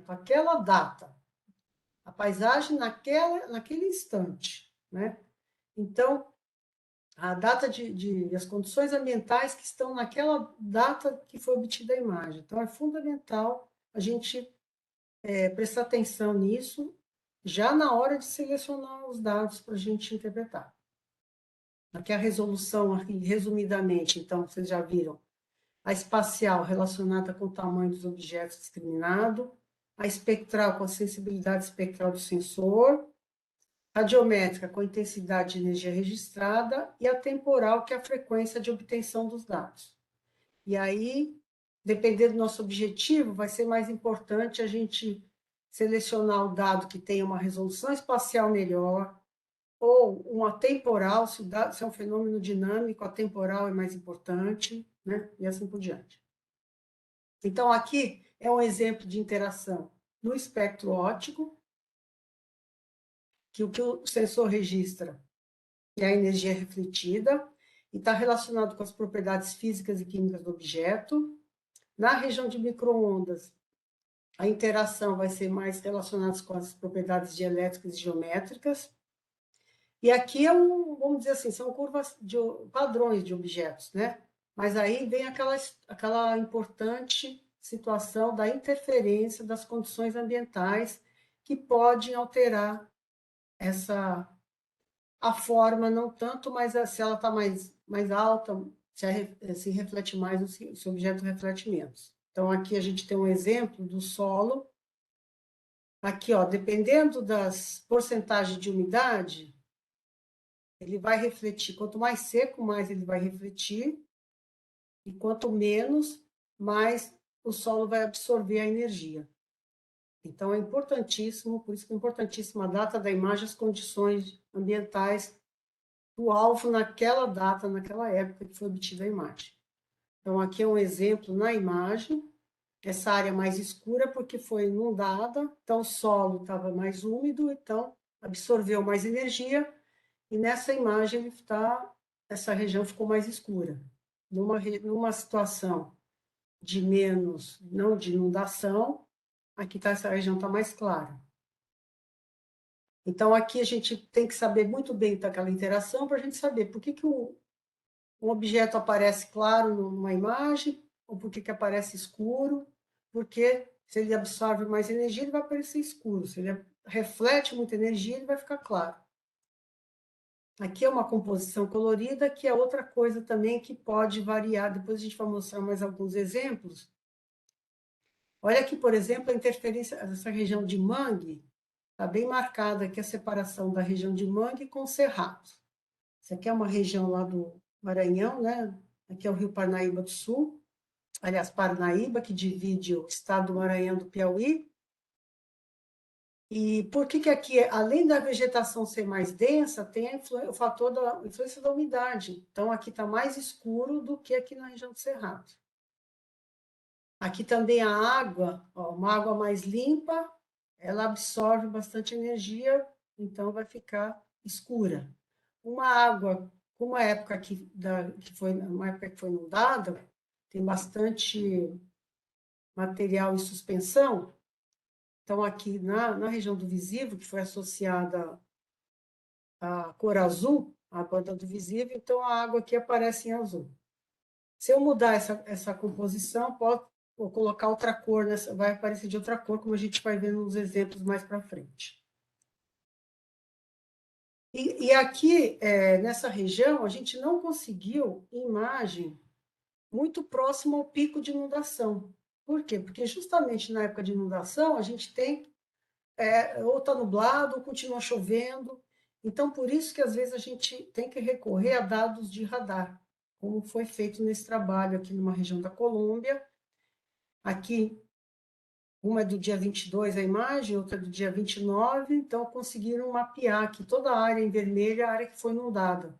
aquela data, a paisagem naquele instante, né? Então, a data as condições ambientais que estão naquela data que foi obtida a imagem. Então, é fundamental a gente prestar atenção nisso já na hora de selecionar os dados para a gente interpretar. Aqui a resolução, aqui, resumidamente, então, vocês já viram, a espacial relacionada com o tamanho dos objetos discriminado, a espectral com a sensibilidade espectral do sensor, radiométrica com a intensidade de energia registrada e a temporal, que é a frequência de obtenção dos dados. E aí, dependendo do nosso objetivo, vai ser mais importante a gente selecionar o dado que tenha uma resolução espacial melhor, ou uma temporal, se é um fenômeno dinâmico, a temporal é mais importante, né? E assim por diante. Então, aqui é um exemplo de interação no espectro óptico, que o sensor registra é a energia refletida, e está relacionado com as propriedades físicas e químicas do objeto. Na região de micro-ondas, a interação vai ser mais relacionada com as propriedades dielétricas e geométricas. E aqui vamos dizer assim, são curvas padrões de objetos, né? Mas aí vem aquela importante situação da interferência das condições ambientais que podem alterar a forma, não tanto, mas se ela está mais alta, se reflete mais, se o objeto reflete menos. Então, aqui a gente tem um exemplo do solo. Aqui, ó, dependendo das porcentagens de umidade, ele vai refletir. Quanto mais seco, mais ele vai refletir. E quanto menos, mais o solo vai absorver a energia. Então, é importantíssimo, por isso que é importantíssima a data da imagem, as condições ambientais do alvo naquela data, naquela época que foi obtida a imagem. Então, aqui é um exemplo na imagem, essa área mais escura porque foi inundada, então o solo estava mais úmido, então absorveu mais energia, e nessa imagem essa região ficou mais escura. Numa situação de menos, não de inundação, aqui essa região está mais clara. Então, aqui a gente tem que saber muito bem daquela interação para a gente saber por que um objeto aparece claro numa imagem, ou por que aparece escuro, porque se ele absorve mais energia, ele vai aparecer escuro. Se ele reflete muita energia, ele vai ficar claro. Aqui é uma composição colorida, que é outra coisa também que pode variar. Depois a gente vai mostrar mais alguns exemplos. Olha aqui, por exemplo, a interferência dessa região de mangue. Está bem marcada aqui a separação da região de mangue com o cerrado. Isso aqui é uma região lá do Maranhão, né? Aqui é o Rio Parnaíba do Sul. Aliás, Parnaíba, que divide o estado do Maranhão do Piauí. E por que aqui, além da vegetação ser mais densa, tem o fator da influência da umidade. Então, aqui está mais escuro do que aqui na região do Cerrado. Aqui também a água, ó, uma água mais limpa, ela absorve bastante energia, então vai ficar escura. Uma água, como a época uma época que foi inundada, tem bastante material em suspensão. Então, aqui na região do visível, que foi associada à cor azul, a banda do visível, então a água aqui aparece em azul. Se eu mudar essa composição, vou colocar outra cor, vai aparecer de outra cor, como a gente vai ver nos exemplos mais para frente. E aqui, nessa região, a gente não conseguiu imagem muito próxima ao pico de inundação. Por quê? Porque justamente na época de inundação, a gente tem ou está nublado, ou continua chovendo. Então, por isso que às vezes a gente tem que recorrer a dados de radar, como foi feito nesse trabalho aqui numa região da Colômbia. Aqui, uma é do dia 22 a imagem, outra é do dia 29, então conseguiram mapear aqui toda a área em vermelho, a área que foi inundada.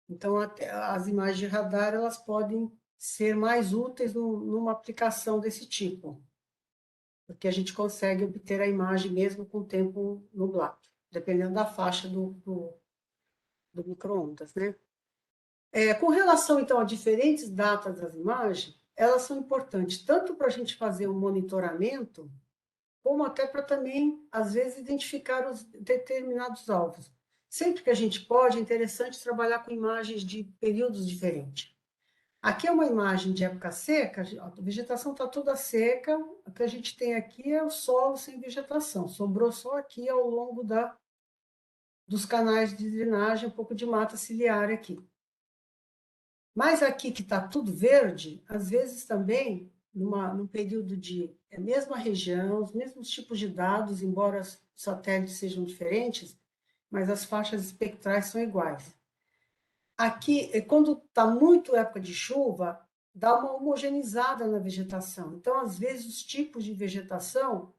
Então, as imagens de radar, elas podem ser mais úteis numa aplicação desse tipo, porque a gente consegue obter a imagem mesmo com o tempo nublado, dependendo da faixa do micro-ondas, né? Com relação, então, a diferentes datas das imagens, elas são importantes tanto para a gente fazer um monitoramento, como até para também, às vezes, identificar os determinados alvos. Sempre que a gente pode, é interessante trabalhar com imagens de períodos diferentes. Aqui é uma imagem de época seca, a vegetação está toda seca, o que a gente tem aqui é o solo sem vegetação, sobrou só aqui ao longo dos canais de drenagem, um pouco de mata ciliar aqui. Mas aqui que está tudo verde, às vezes também, num período de mesma região, os mesmos tipos de dados, embora os satélites sejam diferentes, mas as faixas espectrais são iguais. Aqui, quando está muito época de chuva, dá uma homogeneizada na vegetação. Então, às vezes, os tipos de vegetação,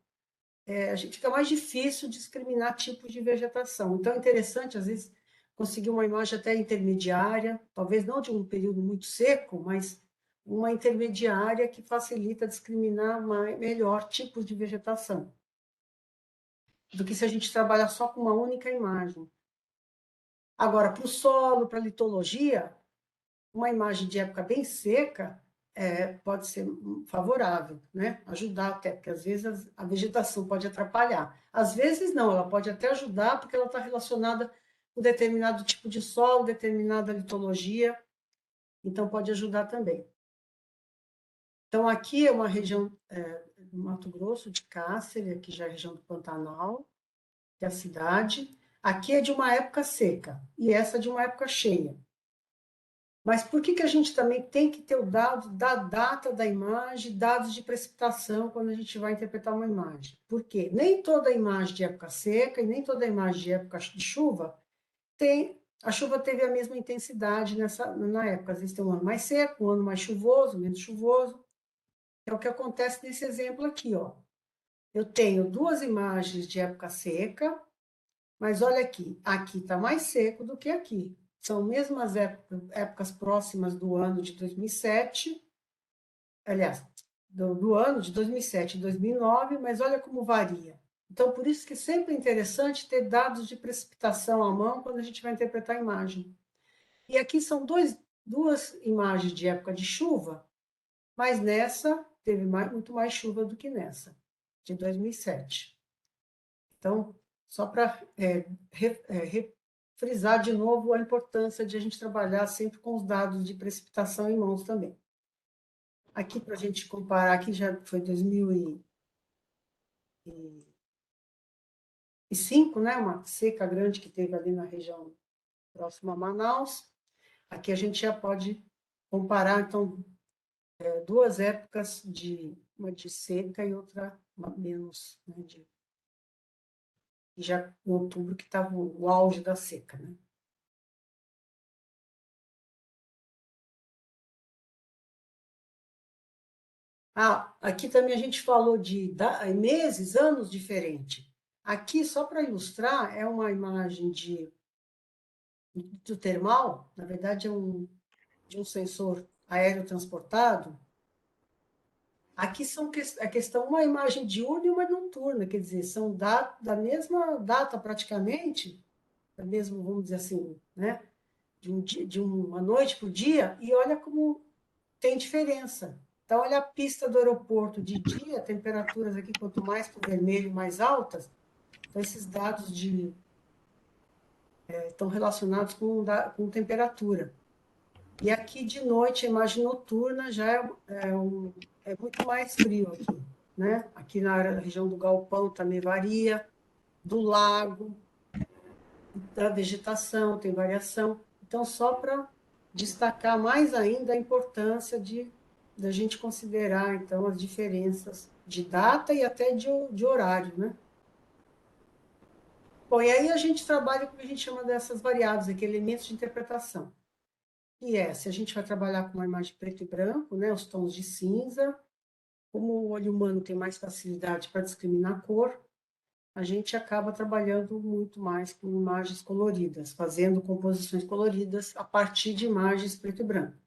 a gente fica mais difícil discriminar tipos de vegetação. Então, é interessante, às vezes, conseguir uma imagem até intermediária, talvez não de um período muito seco, mas uma intermediária que facilita discriminar melhor tipos de vegetação, do que se a gente trabalhar só com uma única imagem. Agora, para o solo, para a litologia, uma imagem de época bem seca pode ser favorável, né? Ajudar até, porque às vezes a vegetação pode atrapalhar. Às vezes não, ela pode até ajudar, porque ela está relacionada com determinado tipo de solo, determinada litologia, então pode ajudar também. Então, aqui é uma região do Mato Grosso, de Cáceres, aqui já é a região do Pantanal, que é a cidade. Aqui é de uma época seca, e essa de uma época cheia. Mas por que a gente também tem que ter o dado da data da imagem, dados de precipitação quando a gente vai interpretar uma imagem? Porque nem toda imagem de época seca e nem toda imagem de época de chuva a chuva teve a mesma intensidade na época. Às vezes tem um ano mais seco, um ano mais chuvoso, menos chuvoso. É o que acontece nesse exemplo aqui, ó. Eu tenho duas imagens de época seca, mas olha aqui está mais seco do que aqui. São mesmas épocas próximas do ano de 2007, aliás, do ano de 2007 e 2009, mas olha como varia. Então, por isso que sempre é interessante ter dados de precipitação à mão quando a gente vai interpretar a imagem. E aqui são duas imagens de época de chuva, mas nessa teve muito mais chuva do que nessa, de 2007. Então, só para frisar de novo a importância de a gente trabalhar sempre com os dados de precipitação em mãos também. Aqui, para a gente comparar, aqui já foi 2005, né? Uma seca grande que teve ali na região próxima a Manaus. Aqui a gente já pode comparar, então, duas épocas uma de seca e outra menos, né? Já em outubro, que estava o auge da seca, né? Aqui também a gente falou de meses, anos diferentes. Aqui, só para ilustrar, é uma imagem do termal, na verdade, de um sensor aéreo transportado. Aqui a questão, uma imagem diurna e uma noturna, quer dizer, são da mesma data praticamente, da mesmo, vamos dizer assim, né? De uma noite para o dia, e olha como tem diferença. Então, olha a pista do aeroporto de dia, temperaturas aqui, quanto mais para o vermelho, mais altas. Então, esses dados estão relacionados com temperatura. E aqui de noite, a imagem noturna já é muito mais frio aqui, né? Aqui na região do Galpão também varia, do lago, da vegetação tem variação. Então, só para destacar mais ainda a importância da gente considerar, então, as diferenças de data e até de horário, né? Bom, e aí a gente trabalha com o que a gente chama dessas variáveis aqui, elementos de interpretação. E se a gente vai trabalhar com uma imagem preto e branco, né, os tons de cinza, como o olho humano tem mais facilidade para discriminar a cor, a gente acaba trabalhando muito mais com imagens coloridas, fazendo composições coloridas a partir de imagens preto e branco.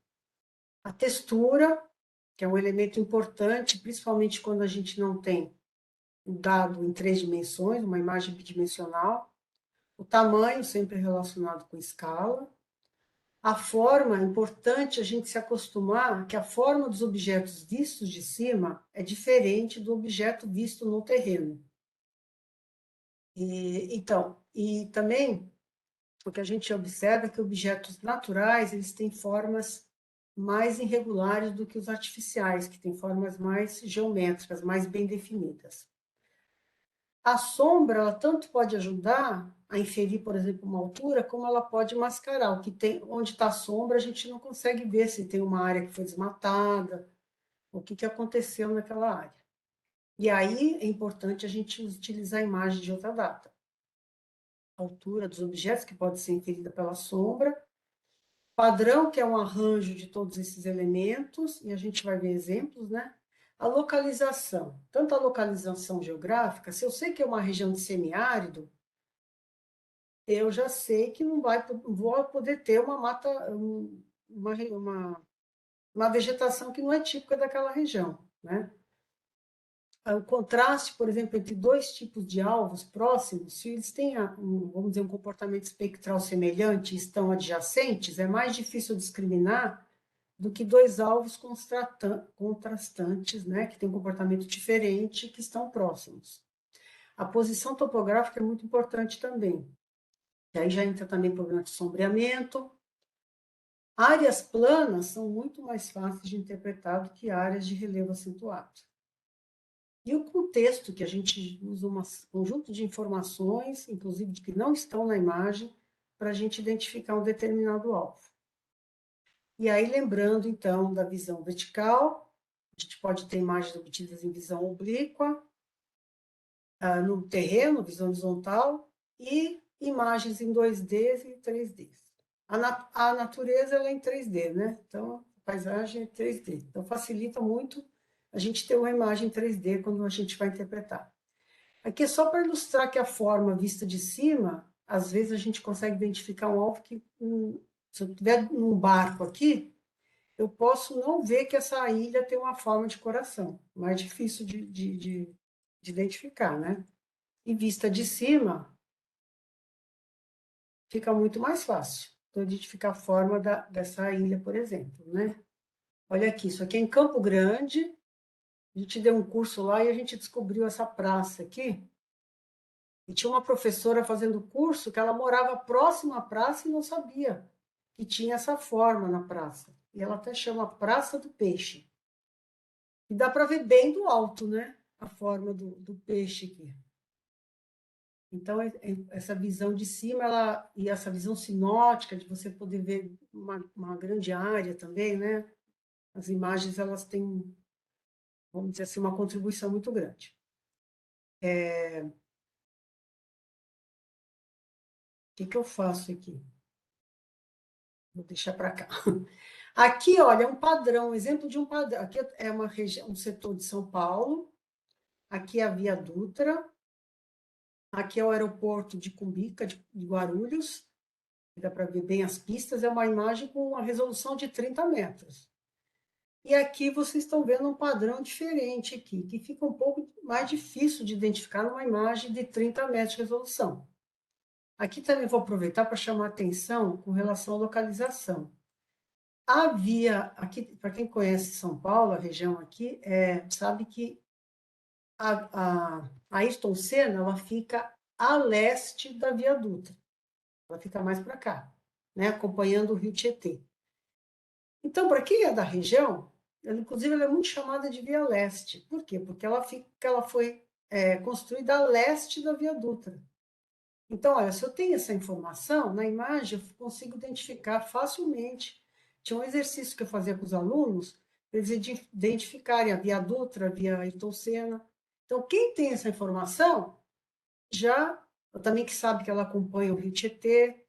A textura, que é um elemento importante, principalmente quando a gente não tem o dado em três dimensões, uma imagem bidimensional. O tamanho, sempre relacionado com escala. A forma, é importante a gente se acostumar que a forma dos objetos vistos de cima é diferente do objeto visto no terreno. E também o que a gente observa é que objetos naturais, eles têm formas mais irregulares do que os artificiais, que têm formas mais geométricas, mais bem definidas. A sombra, ela tanto pode ajudar a inferir, por exemplo, uma altura, como ela pode mascarar. O que tem, onde está a sombra, a gente não consegue ver se tem uma área que foi desmatada, o que aconteceu naquela área. E aí é importante a gente utilizar a imagem de outra data. A altura dos objetos, que pode ser inferida pela sombra, padrão, que é um arranjo de todos esses elementos, e a gente vai ver exemplos, né? A localização, tanto a localização geográfica, se eu sei que é uma região de semiárido, eu já sei que não vou poder ter uma mata, uma vegetação que não é típica daquela região, né? O contraste, por exemplo, entre dois tipos de alvos próximos, se eles têm, vamos dizer, um comportamento espectral semelhante e estão adjacentes, é mais difícil discriminar do que dois alvos contrastantes, né, que têm um comportamento diferente, que estão próximos. A posição topográfica é muito importante também. E aí já entra também o problema de sombreamento. Áreas planas são muito mais fáceis de interpretar do que áreas de relevo acentuado. E o contexto, que a gente usa um conjunto de informações, inclusive de que não estão na imagem, para a gente identificar um determinado alvo. E aí, lembrando, então, da visão vertical, a gente pode ter imagens obtidas em visão oblíqua, no terreno, visão horizontal, e imagens em 2D e 3D. A natureza ela é em 3D, né? Então, a paisagem é 3D. Então, facilita muito a gente ter uma imagem 3D quando a gente vai interpretar. Aqui é só para ilustrar que a forma vista de cima, às vezes a gente consegue identificar um alvo que, se eu estiver num barco aqui, eu posso não ver que essa ilha tem uma forma de coração, mais difícil de identificar, né? E vista de cima, fica muito mais fácil de identificar a forma dessa ilha, por exemplo, né? Olha aqui, isso aqui é em Campo Grande, a gente deu um curso lá e a gente descobriu essa praça aqui, e tinha uma professora fazendo curso que ela morava próximo à praça e não sabia que tinha essa forma na praça. E ela até chama Praça do Peixe. E dá para ver bem do alto, né? A forma do peixe aqui. Então, essa visão de cima, e essa visão sinótica, de você poder ver uma grande área também, né? As imagens, elas têm, vamos dizer assim, uma contribuição muito grande. O que eu faço aqui? Vou deixar para cá. Aqui, olha, é um padrão, um exemplo de um padrão. Aqui é uma região, um setor de São Paulo. Aqui é a Via Dutra. Aqui é o aeroporto de Cumbica, de Guarulhos. Dá para ver bem as pistas. É uma imagem com uma resolução de 30 metros. E aqui vocês estão vendo um padrão diferente aqui, que fica um pouco mais difícil de identificar numa imagem de 30 metros de resolução. Aqui também vou aproveitar para chamar a atenção com relação à localização. Havia, aqui, para quem conhece São Paulo, a região aqui, sabe que a Ayrton Senna, ela fica a leste da Via Dutra. Ela fica mais para cá, né, acompanhando o Rio Tietê. Então, para quem é da região, inclusive ela é muito chamada de Via Leste. Por quê? Porque ela foi construída a leste da Via Dutra. Então, olha, se eu tenho essa informação, na imagem eu consigo identificar facilmente. Tinha um exercício que eu fazia com os alunos, eles identificarem a Via Dutra, a Via Ayrton Senna. Então, quem tem essa informação, também que sabe que ela acompanha o Rio Tietê,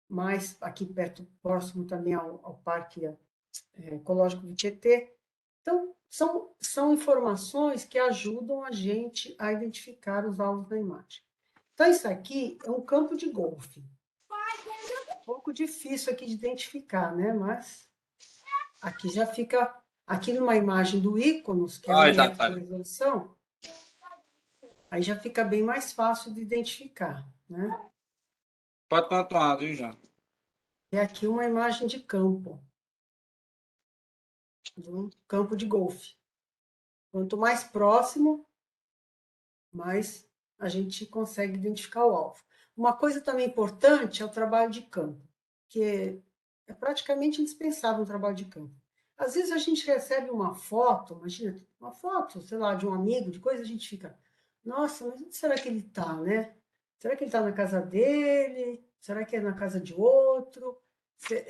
mais aqui perto, próximo também ao Parque Ecológico do Tietê. Então, são informações que ajudam a gente a identificar os alvos da imagem. Então, isso aqui é um campo de golfe. Um pouco difícil aqui de identificar, né? Mas aqui já fica, aqui numa imagem do íconos, que é 1 metro de resolução, aí já fica bem mais fácil de identificar, né? Pode continuar, viu, João? E aqui uma imagem de campo, de um campo de golfe. Quanto mais próximo, mais a gente consegue identificar o alvo. Uma coisa também importante é o trabalho de campo, que é praticamente indispensável um trabalho de campo. Às vezes a gente recebe uma foto, imagina, uma foto, sei lá, de um amigo, de coisa, a gente fica, nossa, mas onde será que ele está, né? Será que ele está na casa dele? Será que é na casa de outro?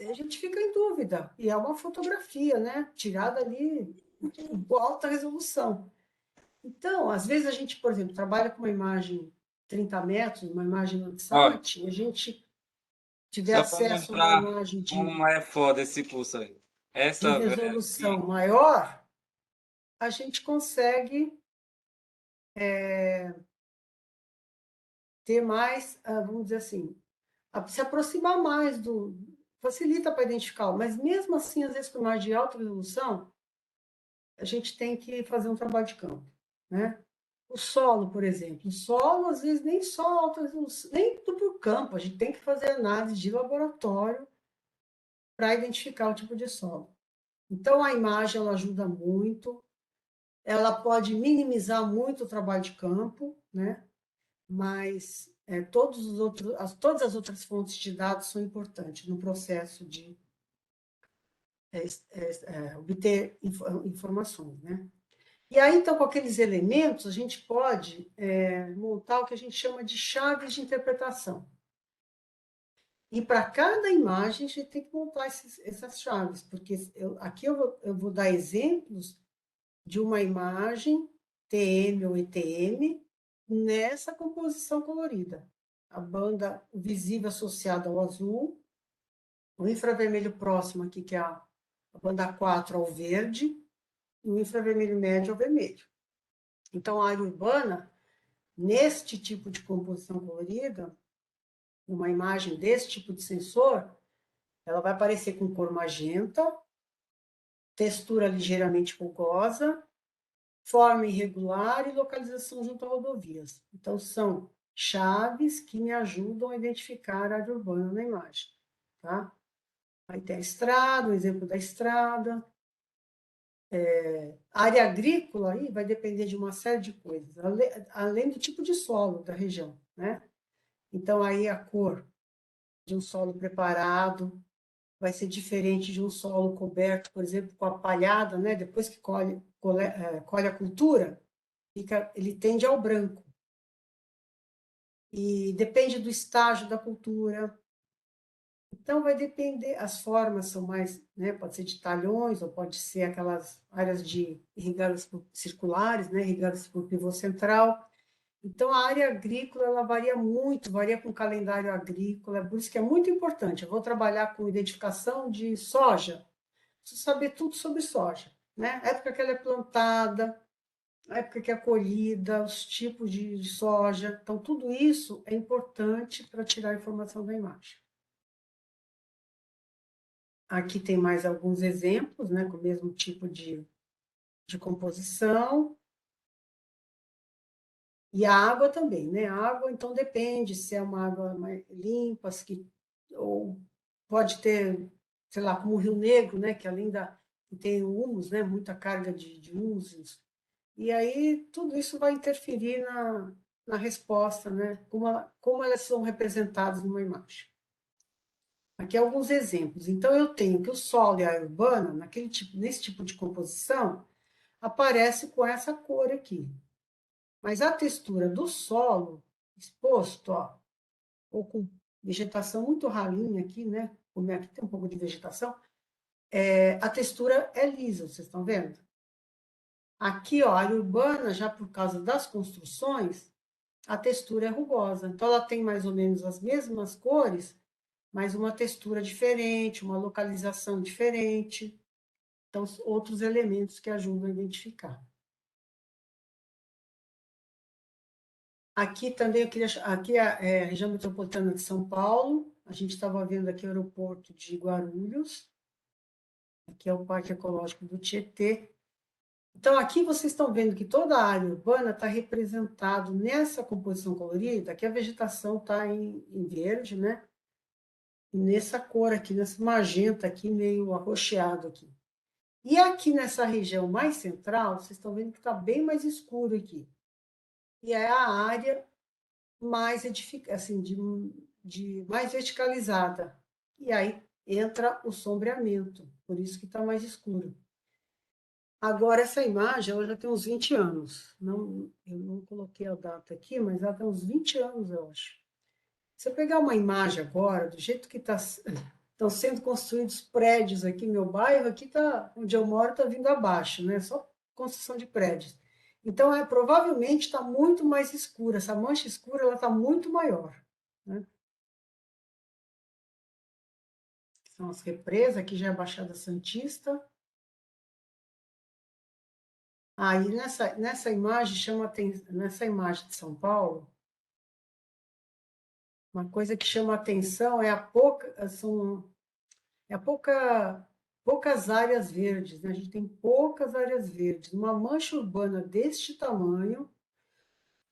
A gente fica em dúvida. E é uma fotografia, né? Tirada ali com alta resolução. Então, às vezes a gente, por exemplo, trabalha com uma imagem 30 metros, uma imagem Olha, Landsat, e a gente tiver só para acesso a uma mostrar imagem como é foda esse curso aí. de Essa, velho, resolução aqui, maior, a gente consegue ter mais, vamos dizer assim, se aproximar mais do. Facilita para identificar, mas mesmo assim, às vezes, com imagem de alta resolução, a gente tem que fazer um trabalho de campo, né? O solo, por exemplo. O solo, às vezes, nem só alta resolução, nem tudo por campo, a gente tem que fazer análise de laboratório para identificar o tipo de solo. Então, a imagem ela ajuda muito, ela pode minimizar muito o trabalho de campo, né? Mas todas as outras fontes de dados são importantes no processo de obter informações, né? E aí, então, com aqueles elementos, a gente pode montar o que a gente chama de chaves de interpretação. E para cada imagem, a gente tem que montar essas chaves, porque aqui eu vou dar exemplos de uma imagem TM ou ETM nessa composição colorida. A banda visível associada ao azul, o infravermelho próximo aqui, que é a banda 4 ao verde, e o infravermelho médio ao vermelho. Então, a área urbana, neste tipo de composição colorida, uma imagem desse tipo de sensor, ela vai aparecer com cor magenta, textura ligeiramente rugosa, forma irregular e localização junto a rodovias. Então, são chaves que me ajudam a identificar a área urbana na imagem. Tá? Vai ter a estrada, o exemplo da estrada. A área agrícola aí vai depender de uma série de coisas, além do tipo de solo da região. Né? Então, aí a cor de um solo preparado vai ser diferente de um solo coberto, por exemplo, com a palhada, né? Depois que colhe a cultura, ele tende ao branco. E depende do estágio da cultura. Então, vai depender, as formas são mais, né, pode ser de talhões, ou pode ser aquelas áreas irrigadas circulares, né, irrigadas por pivô central. Então, a área agrícola, ela varia muito, varia com o calendário agrícola, por isso que é muito importante. Eu vou trabalhar com identificação de soja, preciso saber tudo sobre soja, né? A época que ela é plantada, a época que é colhida, os tipos de soja. Então, tudo isso é importante para tirar a informação da imagem. Aqui tem mais alguns exemplos, né, com o mesmo tipo de composição. E a água também, né? A água, então, depende se é uma água mais limpa, ou pode ter, sei lá, como o Rio Negro, né? Que além que tem o humus, né? Muita carga de humus. E aí, tudo isso vai interferir na resposta, né? Como elas são representadas numa imagem. Aqui alguns exemplos. Então, eu tenho que o solo e a área urbana, nesse tipo de composição, aparece com essa cor aqui. Mas a textura do solo exposto, ó, ou com vegetação muito ralinha aqui, né? Como aqui tem um pouco de vegetação, a textura é lisa, vocês estão vendo? Aqui, ó, a área urbana, já por causa das construções, a textura é rugosa. Então, ela tem mais ou menos as mesmas cores, mas uma textura diferente, uma localização diferente. Então, outros elementos que ajudam a identificar. Aqui também, aqui é a região metropolitana de São Paulo, a gente estava vendo aqui o aeroporto de Guarulhos, aqui é o Parque Ecológico do Tietê. Então, aqui vocês estão vendo que toda a área urbana está representada nessa composição colorida, aqui a vegetação está em verde, né? nessa cor aqui, nessa magenta aqui, meio arroxeado aqui. E aqui nessa região mais central, vocês estão vendo que está bem mais escuro aqui. E é a área mais assim, de mais verticalizada. E aí entra o sombreamento, por isso que está mais escuro. Agora, essa imagem, ela já tem uns 20 anos. Não, eu não coloquei a data aqui, mas ela tem uns 20 anos, eu acho. Se eu pegar uma imagem agora, do jeito que estão sendo construídos prédios aqui, meu bairro, aqui tá, onde eu moro, está vindo abaixo, né? Só construção de prédios. Então, provavelmente está muito mais escura. Essa mancha escura ela está muito maior. Né? São as represas, aqui já é a Baixada Santista. Aí, nessa imagem, nessa imagem de São Paulo, uma coisa que chama atenção é poucas áreas verdes, né? A gente tem poucas áreas verdes. Uma mancha urbana deste tamanho,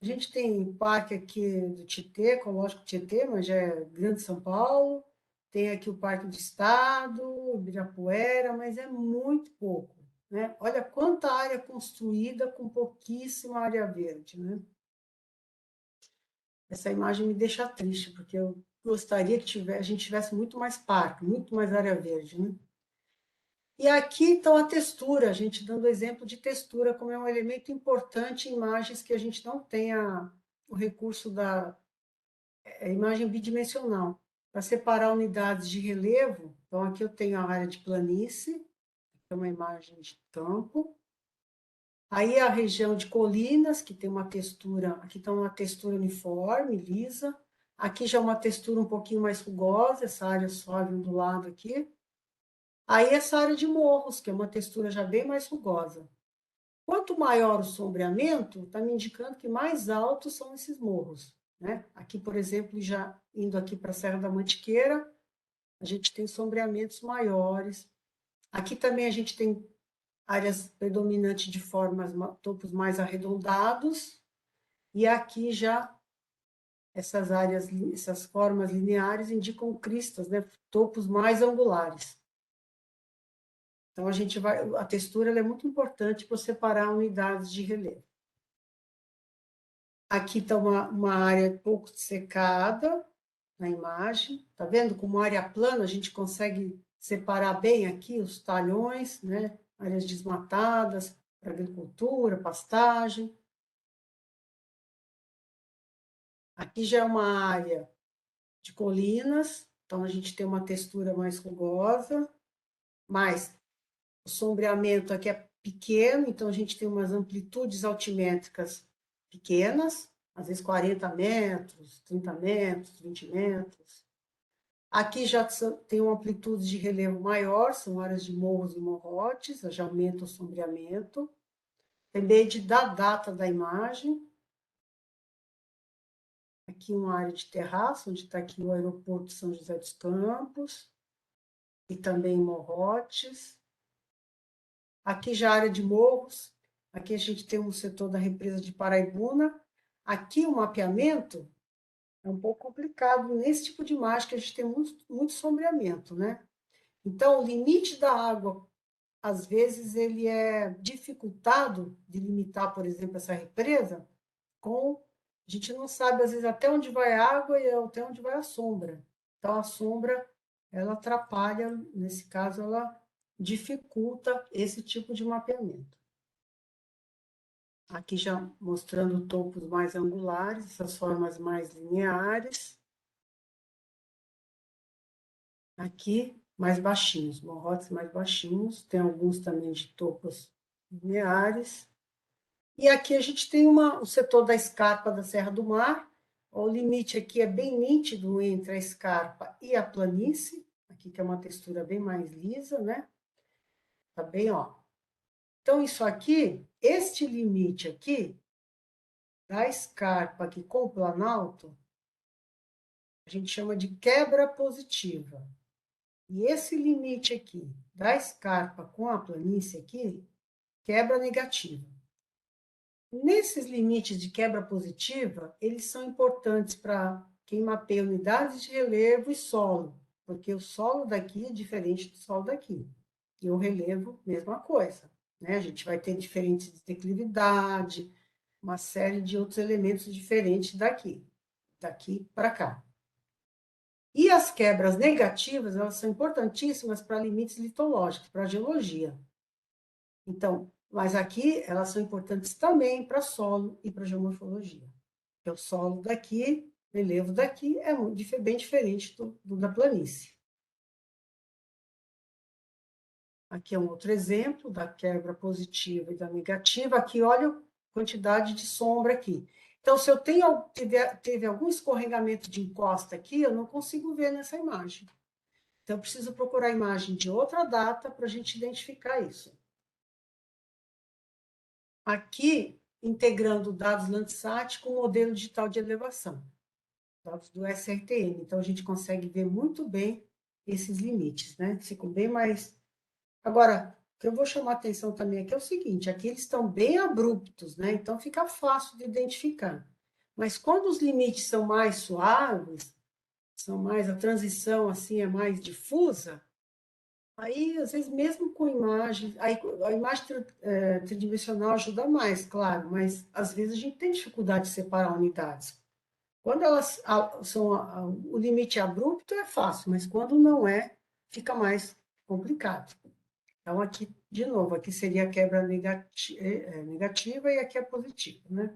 a gente tem parque aqui do Tietê, Ecológico Tietê, mas já é Grande São Paulo, tem aqui o Parque do Estado, Ibirapuera, mas é muito pouco, né? Olha quanta área construída com pouquíssima área verde, né? Essa imagem me deixa triste, porque eu gostaria que a gente tivesse muito mais parque, muito mais área verde, né? E aqui então a textura, a gente dando exemplo de textura como é um elemento importante em imagens que a gente não tenha o recurso da imagem bidimensional. Para separar unidades de relevo, então aqui eu tenho a área de planície, que é uma imagem de campo. Aí a região de colinas, que tem uma textura, aqui está uma textura uniforme, lisa. Aqui já é uma textura um pouquinho mais rugosa, essa área suave do lado aqui. Aí essa área de morros, que é uma textura já bem mais rugosa. Quanto maior o sombreamento, está me indicando que mais altos são esses morros. Né? Aqui, por exemplo, já indo aqui para a Serra da Mantiqueira, a gente tem sombreamentos maiores. Aqui também a gente tem áreas predominantes de topos mais arredondados, e aqui já essas formas lineares indicam cristas, né? Topos mais angulares. Então, a textura é muito importante para separar unidades de relevo. Aqui está uma área pouco secada na imagem. Está vendo? Como área plana, a gente consegue separar bem aqui os talhões, né? Áreas desmatadas, para agricultura, pastagem. Aqui já é uma área de colinas, então a gente tem uma textura mais rugosa, mas o sombreamento aqui é pequeno, então a gente tem umas amplitudes altimétricas pequenas, às vezes 40 metros, 30 metros, 20 metros. Aqui já tem uma amplitude de relevo maior, são áreas de morros e morrotes, já aumenta o sombreamento. Depende da data da imagem. Aqui uma área de terraço, onde está aqui o aeroporto de São José dos Campos, e também morrotes. Aqui já a área de morros, aqui a gente tem um setor da represa de Paraibuna. Aqui o mapeamento é um pouco complicado nesse tipo de imagem, que a gente tem muito sombreamento, né? Então, o limite da água, às vezes, ele é dificultado de limitar, por exemplo, essa represa, a gente não sabe, às vezes, até onde vai a água e até onde vai a sombra. Então, a sombra, ela atrapalha, nesse caso, ela dificulta esse tipo de mapeamento. Aqui já mostrando topos mais angulares, essas formas mais lineares. Aqui, mais baixinhos, morrotes mais baixinhos. Tem alguns também de topos lineares. E aqui a gente tem o setor da escarpa da Serra do Mar. O limite aqui é bem nítido entre a escarpa e a planície. Aqui que é uma textura bem mais lisa, né? Tá bem, ó. Então, isso aqui, este limite aqui, da escarpa aqui com o planalto, a gente chama de quebra positiva. E esse limite aqui, da escarpa com a planície aqui, quebra negativa. Nesses limites de quebra positiva, eles são importantes para quem mapeia unidades de relevo e solo. porque o solo daqui é diferente do solo daqui. E o relevo, mesma coisa, né? A gente vai ter diferentes de declividade, uma série de outros elementos diferentes daqui para cá. E as quebras negativas, elas são importantíssimas para limites litológicos, para a geologia. Então, mas aqui elas são importantes também para solo e para geomorfologia. Porque o solo daqui, o relevo daqui é bem diferente do da planície. Aqui é um outro exemplo da quebra positiva e da negativa. Aqui, olha a quantidade de sombra aqui. Então, se eu teve algum escorregamento de encosta aqui, eu não consigo ver nessa imagem. Então, eu preciso procurar a imagem de outra data para a gente identificar isso. Aqui, integrando dados Landsat com o modelo digital de elevação, dados do SRTM. Então, a gente consegue ver muito bem esses limites, né? Ficam bem mais... Agora, o que eu vou chamar a atenção também aqui é o seguinte, aqui eles estão bem abruptos, né? Então, fica fácil de identificar. Mas quando os limites são mais suaves, a transição assim é mais difusa, aí, às vezes, mesmo com imagem, aí, a imagem tridimensional ajuda mais, claro, mas às vezes a gente tem dificuldade de separar unidades. Quando elas são o limite abrupto é fácil, mas quando não é, fica mais complicado. Então, aqui, de novo, aqui seria a quebra negativa e aqui a positiva, né?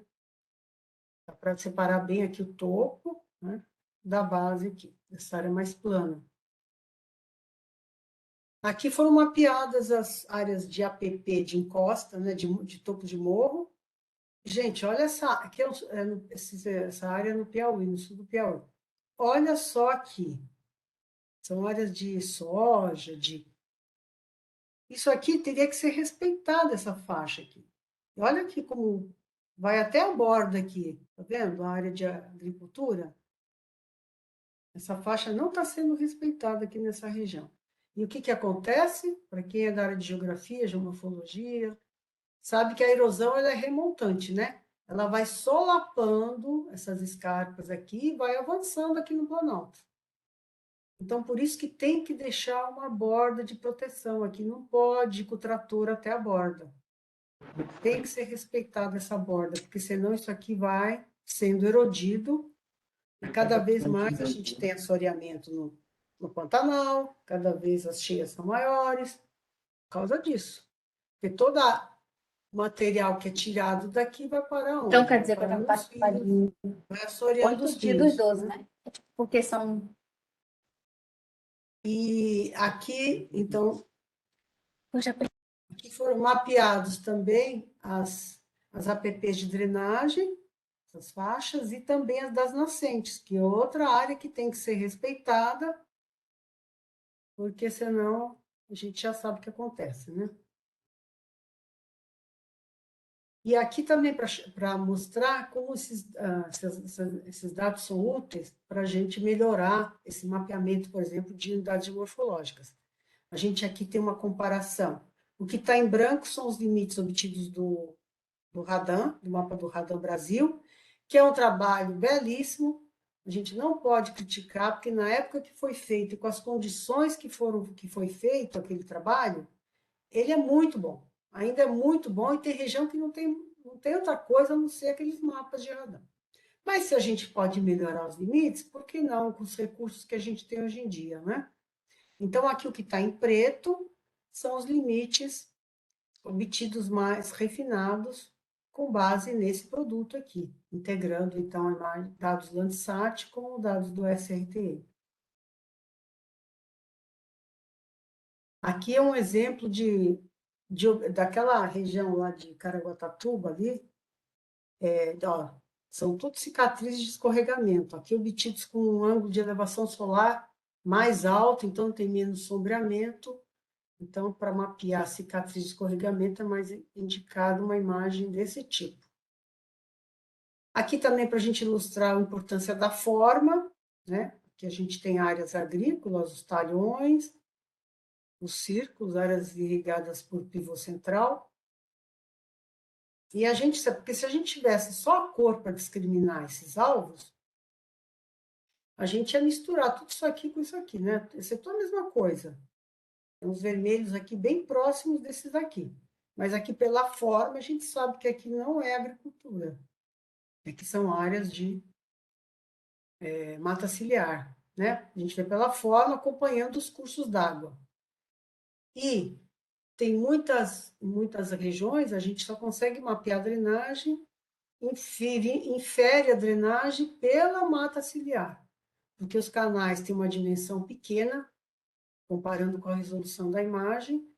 Dá para separar bem aqui o topo, né, da base aqui, essa área mais plana. Aqui foram mapeadas as áreas de APP de encosta, né, de topo de morro. Gente, olha aqui essa área no Piauí, no sul do Piauí. Olha só aqui, são áreas de soja, Isso aqui teria que ser respeitada, essa faixa aqui. E olha aqui como vai até a borda aqui, tá vendo? A área de agricultura. Essa faixa não está sendo respeitada aqui nessa região. E o que acontece? Para quem é da área de geografia, geomorfologia, sabe que a erosão ela é remontante, né? Ela vai solapando essas escarpas aqui e vai avançando aqui no Planalto. Então, por isso que tem que deixar uma borda de proteção aqui, não pode ir com o trator até a borda. Tem que ser respeitada essa borda, porque senão isso aqui vai sendo erodido e cada vez mais a gente tem assoreamento no Pantanal, cada vez as cheias são maiores, por causa disso. Porque todo material que é tirado daqui vai para onde? Então, quer dizer que Vai eu para os rios, vai assoreando os sentido dos rios. dois, né? Porque são... E aqui, então, Poxa, aqui foram mapeados também as APPs de drenagem, as faixas, e também as das nascentes, que é outra área que tem que ser respeitada, porque senão a gente já sabe o que acontece, né? E aqui também para mostrar como esses dados são úteis para a gente melhorar esse mapeamento, por exemplo, de unidades morfológicas. A gente aqui tem uma comparação. O que está em branco são os limites obtidos do Radan, do mapa do Radan Brasil, que é um trabalho belíssimo. A gente não pode criticar, porque na época que foi feito, com as condições que foi feito aquele trabalho, ele é muito bom. Ainda é muito bom, e tem região que não tem outra coisa a não ser aqueles mapas de radar. Mas se a gente pode melhorar os limites, por que não com os recursos que a gente tem hoje em dia, né? Então, aqui o que está em preto são os limites obtidos mais refinados com base nesse produto aqui, integrando, então, dados Landsat com dados do SRTE. Aqui é um exemplo daquela região lá de Caraguatatuba ali, ó, são tudo cicatrizes de escorregamento, aqui obtidos com um ângulo de elevação solar mais alto, então tem menos sombreamento, então para mapear cicatriz de escorregamento é mais indicado uma imagem desse tipo. Aqui também para a gente ilustrar a importância da forma, né, que a gente tem áreas agrícolas, os talhões, os círculos, áreas irrigadas por pivô central. E a gente, porque se a gente tivesse só a cor para discriminar esses alvos, a gente ia misturar tudo isso aqui com isso aqui, né? Isso é tudo a mesma coisa. Tem uns vermelhos aqui bem próximos desses aqui. Mas aqui pela forma, a gente sabe que aqui não é agricultura. Aqui são áreas de mata ciliar, né? A gente vê pela forma acompanhando os cursos d'água. E tem muitas regiões, a gente só consegue mapear a drenagem, infere a drenagem pela mata ciliar, porque os canais têm uma dimensão pequena, comparando com a resolução da imagem,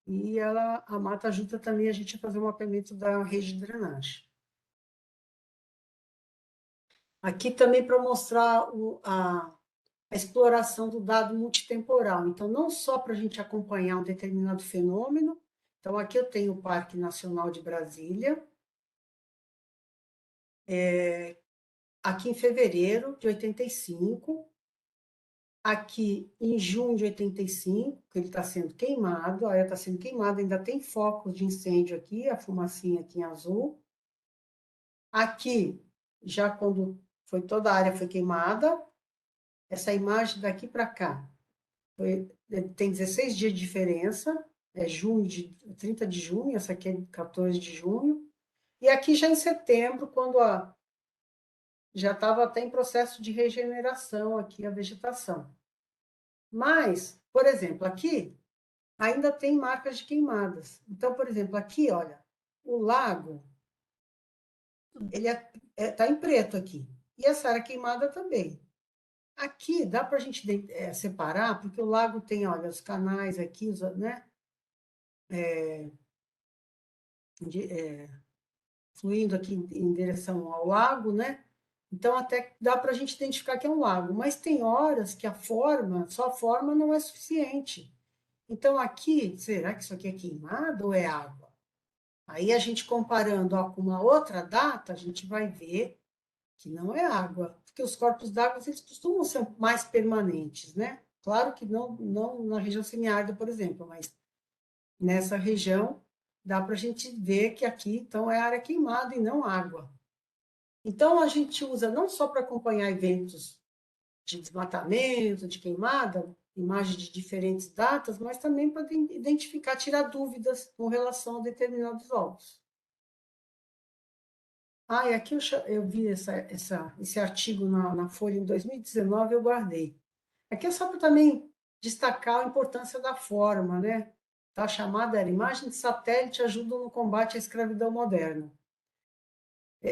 e a mata ajuda também a gente a fazer o mapeamento da rede de drenagem. Aqui também para mostrar a exploração do dado multitemporal. Então, não só para a gente acompanhar um determinado fenômeno. Então, aqui eu tenho o Parque Nacional de Brasília, aqui em fevereiro de 85, aqui em junho de 85, que ele está sendo queimado, a área está sendo queimada, ainda tem focos de incêndio aqui, a fumacinha aqui em azul. Aqui, já quando toda a área foi queimada, essa imagem daqui para cá, tem 16 dias de diferença, é 30 de junho, essa aqui é 14 de junho, e aqui já em setembro, quando já estava até em processo de regeneração aqui a vegetação. Mas, por exemplo, aqui ainda tem marcas de queimadas. Então, por exemplo, aqui, olha, o lago, ele está em preto aqui, e essa área queimada também. Aqui dá para a gente separar, porque o lago tem, olha, os canais aqui, né? Fluindo aqui em direção ao lago, né? Então, até dá para a gente identificar que é um lago, mas tem horas que só a forma não é suficiente. Então, aqui, será que isso aqui é queimado ou é água? Aí, a gente comparando com uma outra data, a gente vai ver que não é água, porque os corpos d'água eles costumam ser mais permanentes, né? Claro que não na região semiárida, por exemplo, mas nessa região dá para a gente ver que aqui, então, é área queimada e não água. Então, a gente usa não só para acompanhar eventos de desmatamento, de queimada, imagens de diferentes datas, mas também para identificar, tirar dúvidas com relação a determinados ovos. E aqui eu vi esse artigo na Folha em 2019, eu guardei. Aqui é só para também destacar a importância da forma, né? Tá? A chamada era Imagem de Satélite ajuda no combate à escravidão moderna.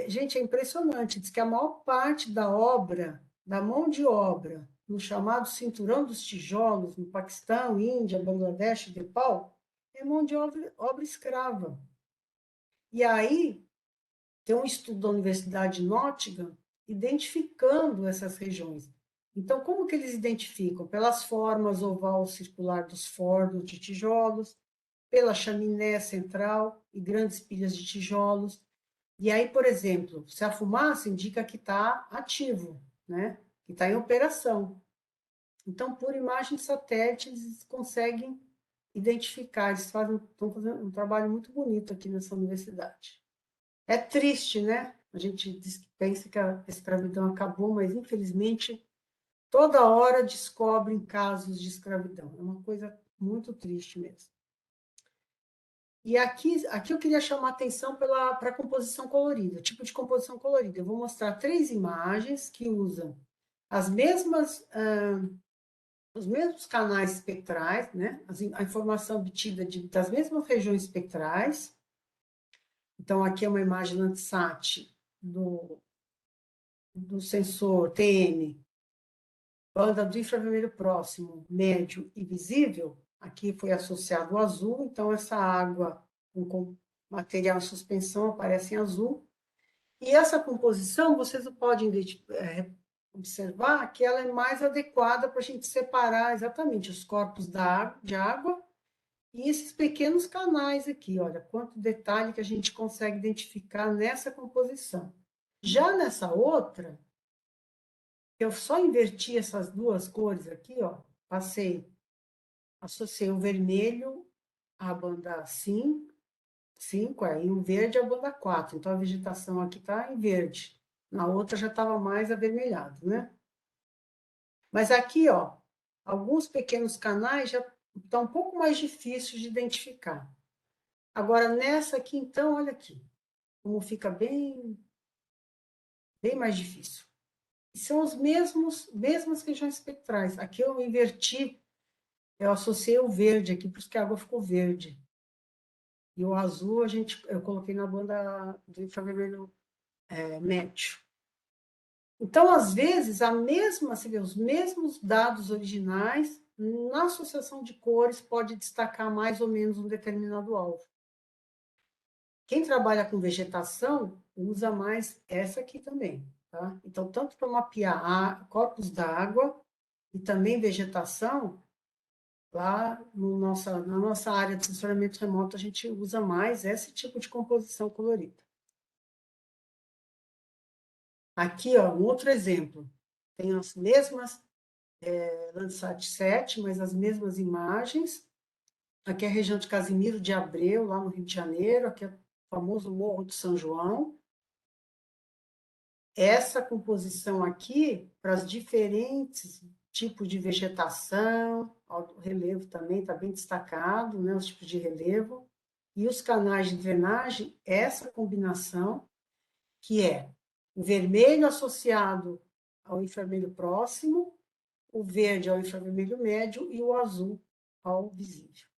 Gente, é impressionante, diz que a maior parte da obra, da mão de obra, no chamado Cinturão dos Tijolos, no Paquistão, Índia, Bangladesh e Nepal, é mão de obra escrava. E aí, tem um estudo da Universidade de Nottingham identificando essas regiões. Então, como que eles identificam? Pelas formas oval circular dos fornos de tijolos, pela chaminé central e grandes pilhas de tijolos. E aí, por exemplo, se a fumaça indica que está ativo, né? Que está em operação. Então, por imagem de satélite, eles conseguem identificar, estão fazendo um trabalho muito bonito aqui nessa universidade. É triste, né? A gente pensa que a escravidão acabou, mas infelizmente toda hora descobrem casos de escravidão. É uma coisa muito triste mesmo. E aqui eu queria chamar a atenção para a composição colorida, tipo de composição colorida. Eu vou mostrar 3 imagens que usam os mesmos canais espectrais, né? A informação obtida das mesmas regiões espectrais. Então, aqui é uma imagem Landsat do sensor TM, banda do infravermelho próximo, médio e visível. Aqui foi associado o azul, então essa água com material em suspensão aparece em azul. E essa composição, vocês podem observar que ela é mais adequada para a gente separar exatamente os corpos de água e esses pequenos canais aqui. Olha, quanto detalhe que a gente consegue identificar nessa composição. Já nessa outra, eu só inverti essas duas cores aqui, ó, associei o vermelho à banda 5, e o verde à banda 4. Então, a vegetação aqui está em verde. Na outra já estava mais avermelhado, né? Mas aqui, ó, alguns pequenos canais já estão um pouco mais difíceis de identificar. Agora, nessa aqui, então, olha aqui, como fica bem mais difícil. E são os mesmas regiões espectrais. Aqui eu inverti, eu associei o verde aqui, por isso que a água ficou verde. E o azul eu coloquei na banda do infravermelho médio. Então, às vezes, você vê, os mesmos dados originais, na associação de cores, pode destacar mais ou menos um determinado alvo. Quem trabalha com vegetação usa mais essa aqui também, tá? Então, tanto para mapear corpos d'água e também vegetação, lá na nossa área de sensoramento remoto, a gente usa mais esse tipo de composição colorida. Aqui, ó, um outro exemplo. Tem as mesmas Landsat 7, mas as mesmas imagens. Aqui é a região de Casimiro de Abreu, lá no Rio de Janeiro. Aqui é o famoso Morro do São João. Essa composição aqui, para os diferentes tipos de vegetação, o relevo também está bem destacado, né, os tipos de relevo, e os canais de drenagem, essa combinação, que é o vermelho associado ao infravermelho próximo, o verde ao infravermelho médio e o azul ao visível.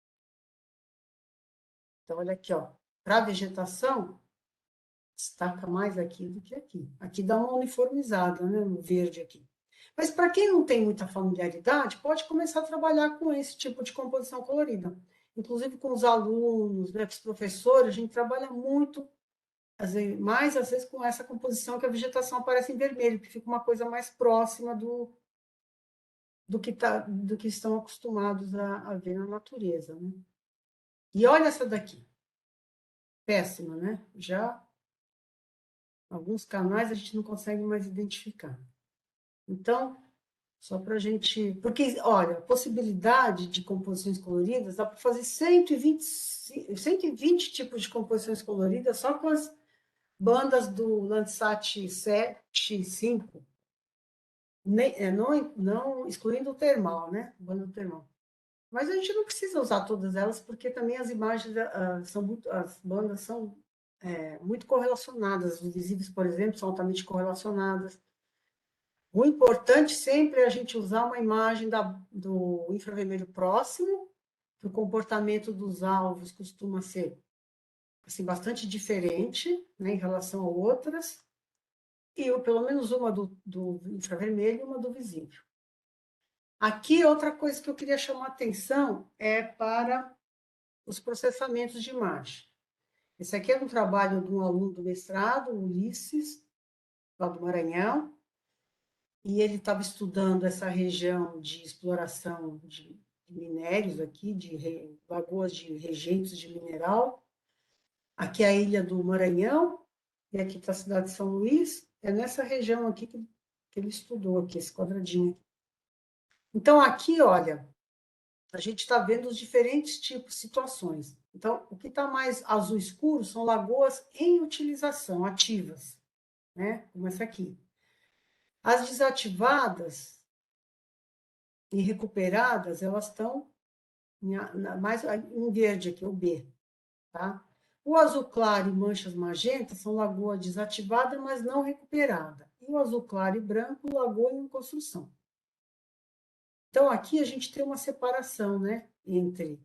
Então, olha aqui, ó, para a vegetação, destaca mais aqui do que aqui. Aqui dá uma uniformizada, né, no verde aqui. Mas para quem não tem muita familiaridade, pode começar a trabalhar com esse tipo de composição colorida. Inclusive com os alunos, né, com os professores, a gente trabalha muito, mais às vezes com essa composição que a vegetação aparece em vermelho, que fica uma coisa mais próxima do que estão acostumados a ver na natureza, né? E olha essa daqui. Péssima, né? Já alguns canais a gente não consegue mais identificar. Então, só para a gente... Porque, olha, a possibilidade de composições coloridas dá para fazer 120 tipos de composições coloridas só com as bandas do Landsat 7, 5, não excluindo o termal, né? Banda do termal. Mas a gente não precisa usar todas elas, porque também as imagens as bandas são muito correlacionadas. Os visíveis, por exemplo, são altamente correlacionadas. O importante sempre é a gente usar uma imagem do infravermelho próximo, que o comportamento dos alvos costuma ser assim, bastante diferente, né, em relação a outras, e pelo menos uma do infravermelho e uma do visível. Aqui, outra coisa que eu queria chamar a atenção é para os processamentos de imagem. Esse aqui é um trabalho de um aluno do mestrado, Ulisses, lá do Maranhão, e ele estava estudando essa região de exploração de minérios aqui, de lagoas de rejeitos de mineral. Aqui é a ilha do Maranhão, e aqui está a cidade de São Luís. É nessa região aqui que ele estudou, aqui, esse quadradinho. Então, aqui, olha, a gente está vendo os diferentes tipos de situações. Então, o que está mais azul escuro são lagoas em utilização, ativas, né? Como essa aqui. As desativadas e recuperadas, elas estão mais em verde aqui, o B, tá? O azul claro e manchas magentas são lagoa desativada, mas não recuperada. E o azul claro e branco, lagoa em construção. Então, aqui a gente tem uma separação, né, entre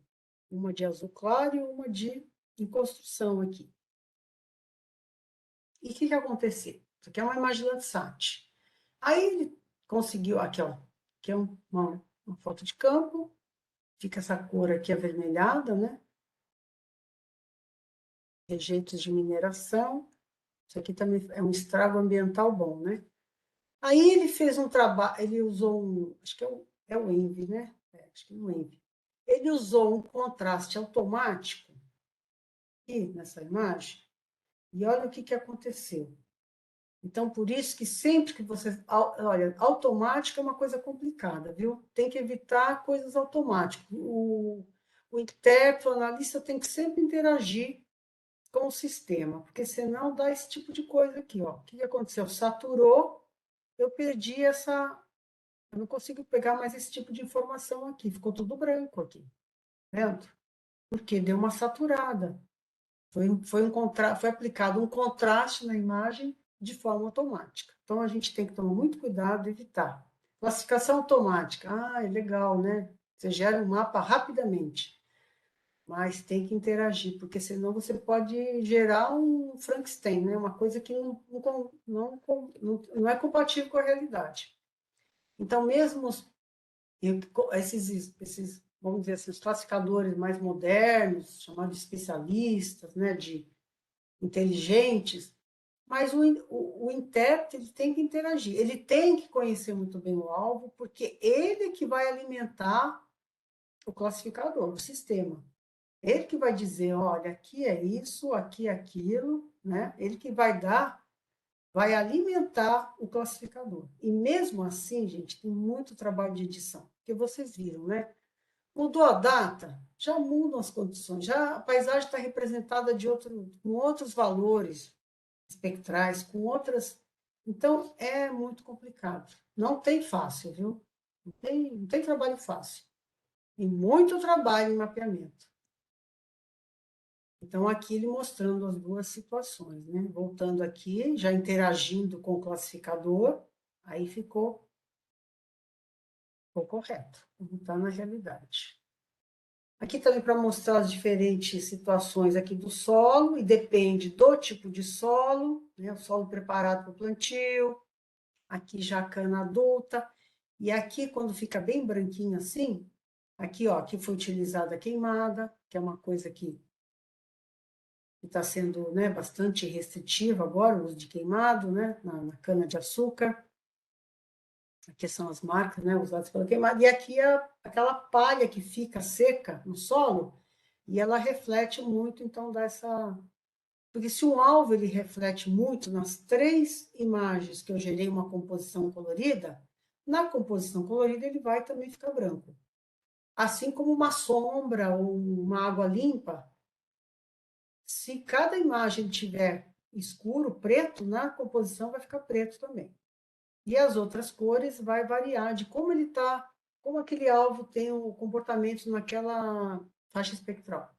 uma de azul claro e uma em construção aqui. E o que aconteceu? Isso aqui é uma imagem Landsat. Aí ele conseguiu, aqui, ó, que é uma foto de campo, fica essa cor aqui avermelhada, né? Rejeitos de mineração. Isso aqui também é um estrago ambiental bom, né? Aí ele fez um trabalho, ele usou acho que é o Envy, né? Acho que é o Envy. Ele usou um contraste automático aqui nessa imagem, e olha o que aconteceu. Então, por isso que sempre que você... Olha, automático é uma coisa complicada, viu? Tem que evitar coisas automáticas. O intérprete, o analista, tem que sempre interagir com o sistema, porque senão dá esse tipo de coisa aqui, ó. O que aconteceu? Saturou, eu perdi Eu não consigo pegar mais esse tipo de informação aqui. Ficou tudo branco aqui. Vendo? Porque deu uma saturada. Foi aplicado um contraste na imagem de forma automática. Então, a gente tem que tomar muito cuidado e evitar. Classificação automática. Ah, é legal, né? Você gera um mapa rapidamente, mas tem que interagir, porque senão você pode gerar um Frankenstein, né? Uma coisa que não é compatível com a realidade. Então, mesmo esses, vamos dizer assim, os classificadores mais modernos, chamados de especialistas, né, de inteligentes, mas o intérprete ele tem que interagir, ele tem que conhecer muito bem o alvo, porque ele é que vai alimentar o classificador, o sistema. Ele que vai dizer, olha, aqui é isso, aqui é aquilo, né? Ele que vai alimentar o classificador. E mesmo assim, gente, tem muito trabalho de edição, porque vocês viram, né? Mudou a data, já mudam as condições, já a paisagem está representada com outros valores espectrais, com outras. Então, é muito complicado. Não tem fácil, viu? Não tem trabalho fácil. Tem muito trabalho em mapeamento. Então, aqui ele mostrando as duas situações, né? Voltando aqui, já interagindo com o classificador, aí ficou correto, como está na realidade. Aqui também para mostrar as diferentes situações aqui do solo, e depende do tipo de solo, né? O solo preparado para o plantio, aqui já a cana adulta, e aqui quando fica bem branquinho assim, aqui, ó, aqui foi utilizada a queimada, que é uma coisa que está sendo, né, bastante restritiva agora, o uso de queimado, né, na cana-de-açúcar. Aqui são as marcas, né, usadas pela queimada. E aqui é aquela palha que fica seca no solo, e ela reflete muito, então dá essa... Porque se um alvo ele reflete muito nas 3 imagens que eu gerei uma composição colorida, na composição colorida ele vai também ficar branco. Assim como uma sombra ou uma água limpa, se cada imagem tiver escuro, preto, na composição vai ficar preto também. E as outras cores vai variar de como ele está, como aquele alvo tem o comportamento naquela faixa espectral.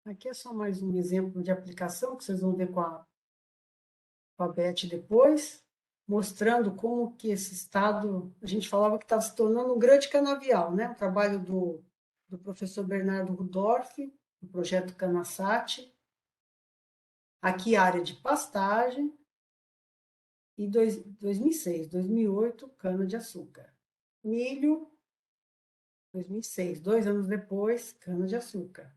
Aqui é só mais um exemplo de aplicação que vocês vão ver com a Beth depois, mostrando como que esse estado, a gente falava que estava se tornando um grande canavial, né? O trabalho do professor Bernardo Rudolph, do projeto Canasat. Aqui, área de pastagem. E 2006, 2008, cana-de-açúcar. Milho, 2006, 2 anos depois, cana-de-açúcar.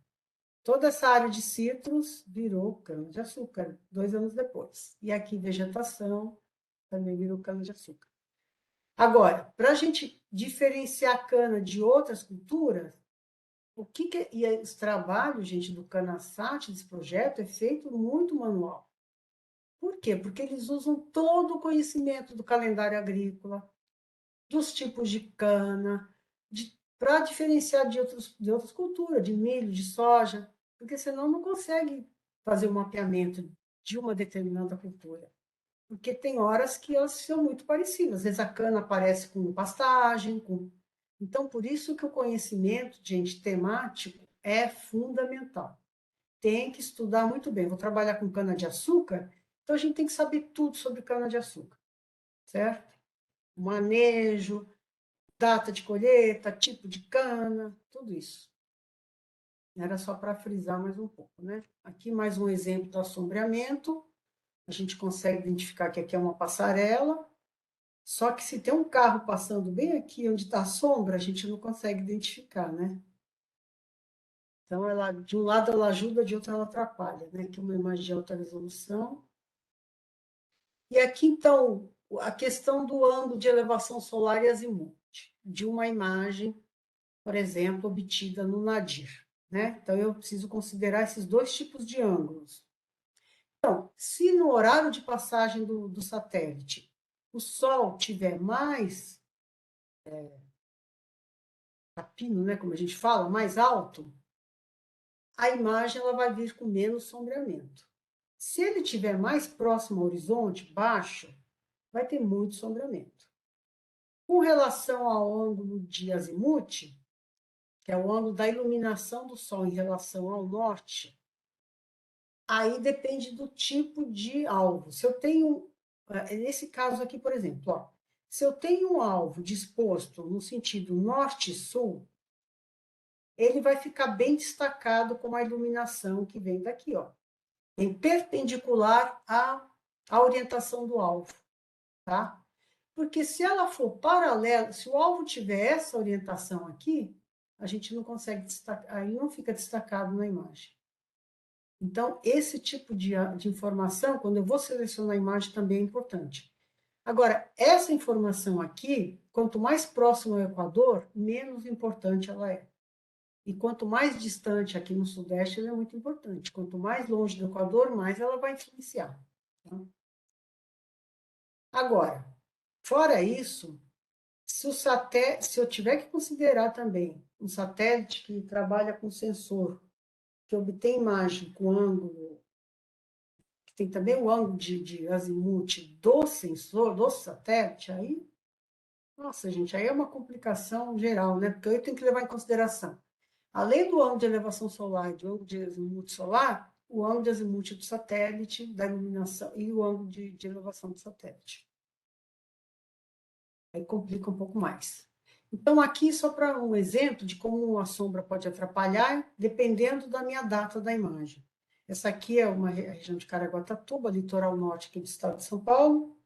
Toda essa área de citros virou cana-de-açúcar, 2 anos depois. E aqui, vegetação, também virou cana-de-açúcar. Agora, para a gente diferenciar a cana de outras culturas, e esse trabalho, gente, do CanaSat, desse projeto, é feito muito manual. Por quê? Porque eles usam todo o conhecimento do calendário agrícola, dos tipos de cana, para diferenciar de outras culturas, de milho, de soja, porque senão não consegue fazer o mapeamento de uma determinada cultura. Porque tem horas que elas são muito parecidas. Às vezes a cana aparece com pastagem, Então, por isso que o conhecimento, gente, temático é fundamental. Tem que estudar muito bem. Vou trabalhar com cana-de-açúcar, então a gente tem que saber tudo sobre cana-de-açúcar, certo? Manejo, data de colheita, tipo de cana, tudo isso. Era só para frisar mais um pouco, né? Aqui mais um exemplo do assombreamento. A gente consegue identificar que aqui é uma passarela, só que se tem um carro passando bem aqui onde está a sombra, a gente não consegue identificar, né? Então, de um lado ela ajuda, de outro ela atrapalha, né? Aqui uma imagem de alta resolução. E aqui, então, a questão do ângulo de elevação solar e azimuth, de uma imagem, por exemplo, obtida no Nadir, né? Então, eu preciso considerar esses 2 tipos de ângulos. Então, se no horário de passagem do satélite o Sol tiver mais tapino, né, como a gente fala, mais alto, a imagem ela vai vir com menos sombreamento. Se ele estiver mais próximo ao horizonte, baixo, vai ter muito sombreamento. Com relação ao ângulo de azimuth, que é o ângulo da iluminação do Sol em relação ao norte, aí depende do tipo de alvo. Se eu tenho, nesse caso aqui, por exemplo, ó, se eu tenho um alvo disposto no sentido norte-sul, ele vai ficar bem destacado com a iluminação que vem daqui, ó, em perpendicular à orientação do alvo, tá? Porque se ela for paralela, se o alvo tiver essa orientação aqui, a gente não consegue destacar, aí não fica destacado na imagem. Então, esse tipo de informação, quando eu vou selecionar a imagem, também é importante. Agora, essa informação aqui, quanto mais próximo ao Equador, menos importante ela é. E quanto mais distante aqui no Sudeste, ela é muito importante. Quanto mais longe do Equador, mais ela vai influenciar. Tá? Agora, fora isso, se eu tiver que considerar também um satélite que trabalha com sensor, que obtém imagem com ângulo, que tem também o ângulo de azimuth do sensor, do satélite, aí, nossa, gente, aí é uma complicação geral, né? Porque aí eu tenho que levar em consideração, além do ângulo de elevação solar e do ângulo de azimuth solar, o ângulo de azimuth do satélite, da iluminação, e o ângulo de elevação do satélite. Aí complica um pouco mais. Então, aqui só para um exemplo de como a sombra pode atrapalhar, dependendo da minha data da imagem. Essa aqui é uma região de Caraguatatuba, litoral norte aqui do estado de São Paulo.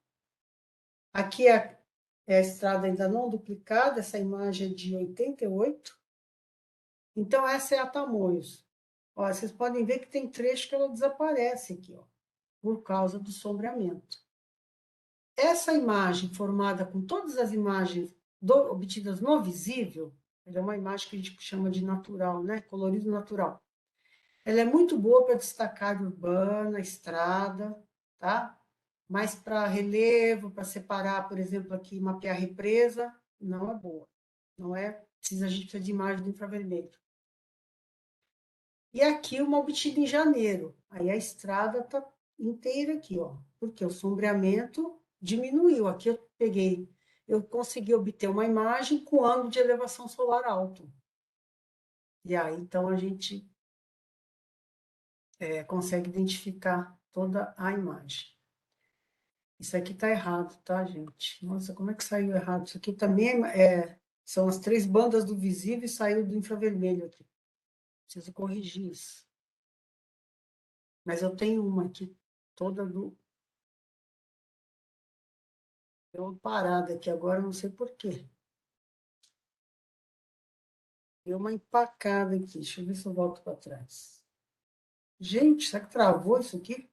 Aqui é a estrada ainda não duplicada, essa imagem é de 88. Então, essa é a Tamoios. Ó, vocês podem ver que tem trecho que ela desaparece aqui, ó, por causa do sombreamento. Essa imagem formada com todas as imagens obtidas no visível, ela é uma imagem que a gente chama de natural, né? Colorido natural. Ela é muito boa para destacar urbana, estrada, tá? Mas para relevo, para separar, por exemplo, aqui, mapear represa, não é boa. Não é? A gente precisa de imagem do infravermelho. E aqui uma obtida em janeiro. Aí a estrada está inteira aqui, ó. Porque o sombreamento diminuiu. Aqui eu consegui obter uma imagem com ângulo de elevação solar alto. E aí, então, a gente consegue identificar toda a imagem. Isso aqui está errado, tá, gente? Nossa, como é que saiu errado? Isso aqui também são as 3 bandas do visível e saiu do infravermelho aqui. Preciso corrigir isso. Mas eu tenho uma aqui, toda do... Deu uma parada aqui agora, não sei por quê. Deu uma empacada aqui. Deixa eu ver se eu volto para trás. Gente, será que travou isso aqui?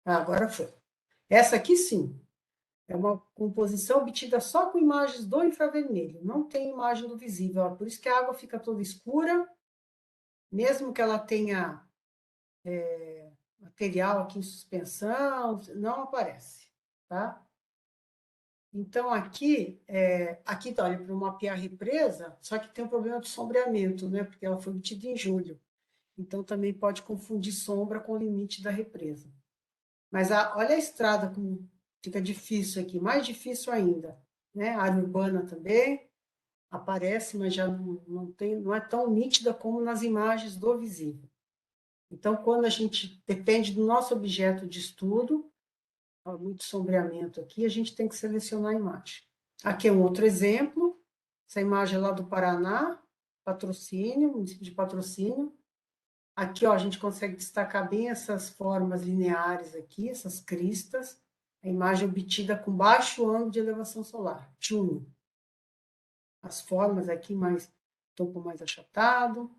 Ah, agora foi. Essa aqui, sim. É uma composição obtida só com imagens do infravermelho. Não tem imagem do visível. Ó. Por isso que a água fica toda escura. Mesmo que ela tenha material aqui em suspensão, não aparece. Tá? Então, aqui tá, olha, para mapear a represa, só que tem um problema de sombreamento, né? Porque ela foi obtida em julho. Então, também pode confundir sombra com o limite da represa. Mas olha a estrada, como fica difícil aqui, mais difícil ainda. Né? A área urbana também aparece, mas já não é tão nítida como nas imagens do visível. Então, quando a gente depende do nosso objeto de estudo, há muito sombreamento aqui, a gente tem que selecionar a imagem. Aqui é um outro exemplo, essa imagem é lá do Paraná, Patrocínio, município de Patrocínio. Aqui, ó, a gente consegue destacar bem essas formas lineares aqui, essas cristas. A imagem obtida com baixo ângulo de elevação solar, túnel. As formas aqui, topo mais achatado,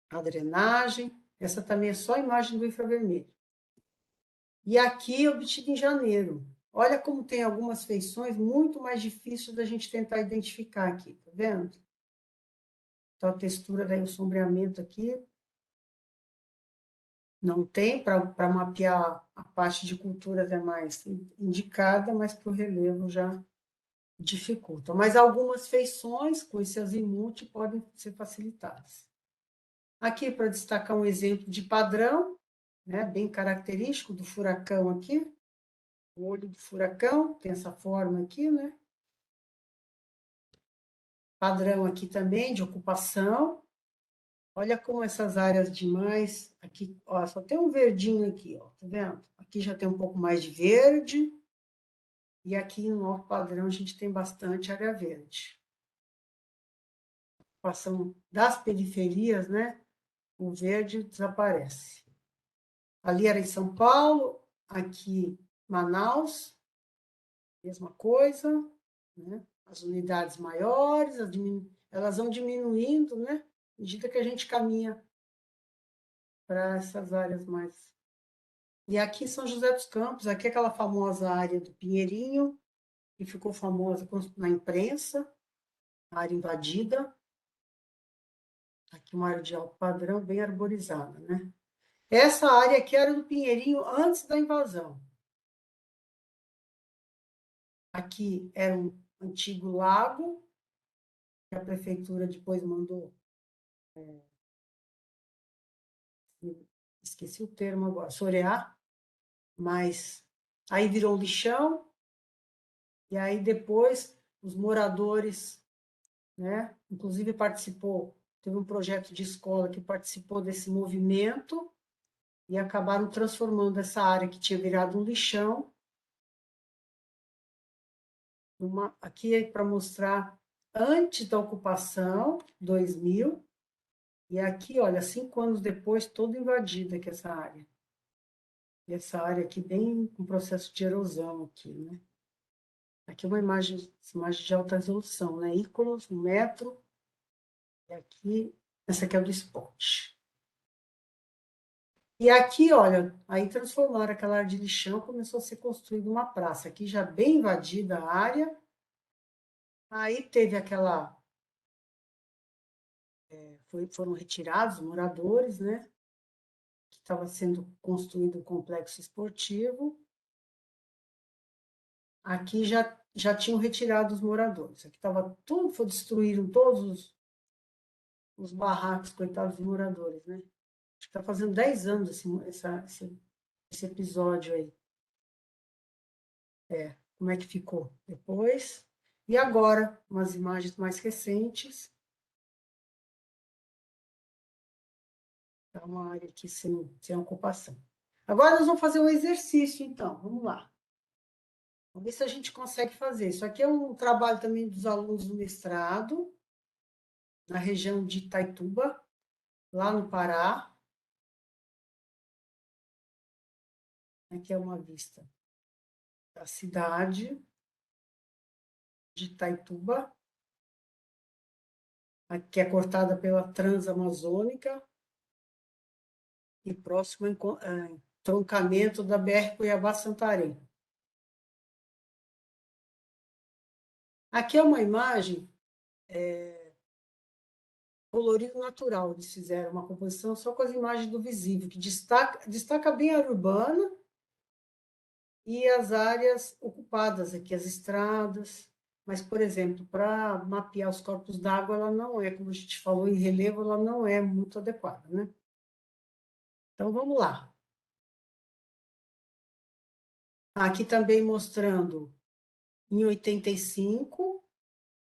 a drenagem. Essa também é só a imagem do infravermelho. E aqui, obtida em janeiro. Olha como tem algumas feições muito mais difíceis da gente tentar identificar aqui, tá vendo? Então, a textura, daí, o sombreamento aqui, não tem, para mapear a parte de culturas é mais indicada, mas para o relevo já dificulta. Mas algumas feições com esse azimuth podem ser facilitadas. Aqui, para destacar um exemplo de padrão, né, bem característico do furacão aqui, o olho do furacão, tem essa forma aqui, né? Padrão aqui também de ocupação. Olha como essas áreas demais, aqui, ó, só tem um verdinho aqui, ó, tá vendo? Aqui já tem um pouco mais de verde, e aqui no nosso padrão a gente tem bastante área verde. Ocupação das periferias, né? O verde desaparece. Ali era em São Paulo, aqui Manaus, mesma coisa, né? As unidades maiores, elas vão diminuindo, né? À medida que a gente caminha para essas áreas mais. E aqui São José dos Campos, aqui é aquela famosa área do Pinheirinho, que ficou famosa na imprensa, a área invadida. Aqui uma área de alto padrão, bem arborizada, né? Essa área aqui era do Pinheirinho antes da invasão. Aqui era um antigo lago, que a prefeitura depois mandou. Esqueci o termo agora, sorear, mas aí virou lixão, e aí depois os moradores, né, inclusive teve um projeto de escola que participou desse movimento, e acabaram transformando essa área que tinha virado um lixão, aqui é para mostrar antes da ocupação, 2000, e aqui, olha, 5 anos depois, toda invadida aqui essa área. E essa área aqui bem com processo de erosão aqui, né? Aqui uma imagem de alta resolução, né? Íconos, 1 metro. E aqui, essa aqui é o do Spot. E aqui, olha, aí transformaram aquela área de lixão, começou a ser construída uma praça. Aqui já bem invadida a área. Aí teve aquela... foram retirados os moradores, né? Que estava sendo construído um complexo esportivo. Aqui já tinham retirado os moradores. Aqui estava tudo, destruíram todos os barracos, coitados dos moradores, né? Acho que está fazendo 10 anos esse episódio aí. Como é que ficou depois. E agora, umas imagens mais recentes. É uma área aqui sem ocupação. Agora nós vamos fazer um exercício, então. Vamos lá. Vamos ver se a gente consegue fazer. Isso aqui é um trabalho também dos alunos do mestrado, na região de Itaituba, lá no Pará. Aqui é uma vista da cidade de Itaituba, que é cortada pela Transamazônica e próximo ao entroncamento da BR Cuiabá-Santarém. Aqui é uma imagem colorido natural, eles fizeram uma composição só com as imagens do visível, que destaca bem a área urbana e as áreas ocupadas aqui, as estradas. Mas, por exemplo, para mapear os corpos d'água, ela não é, como a gente falou, em relevo, ela não é muito adequada, né? Então, vamos lá. Aqui também mostrando em 85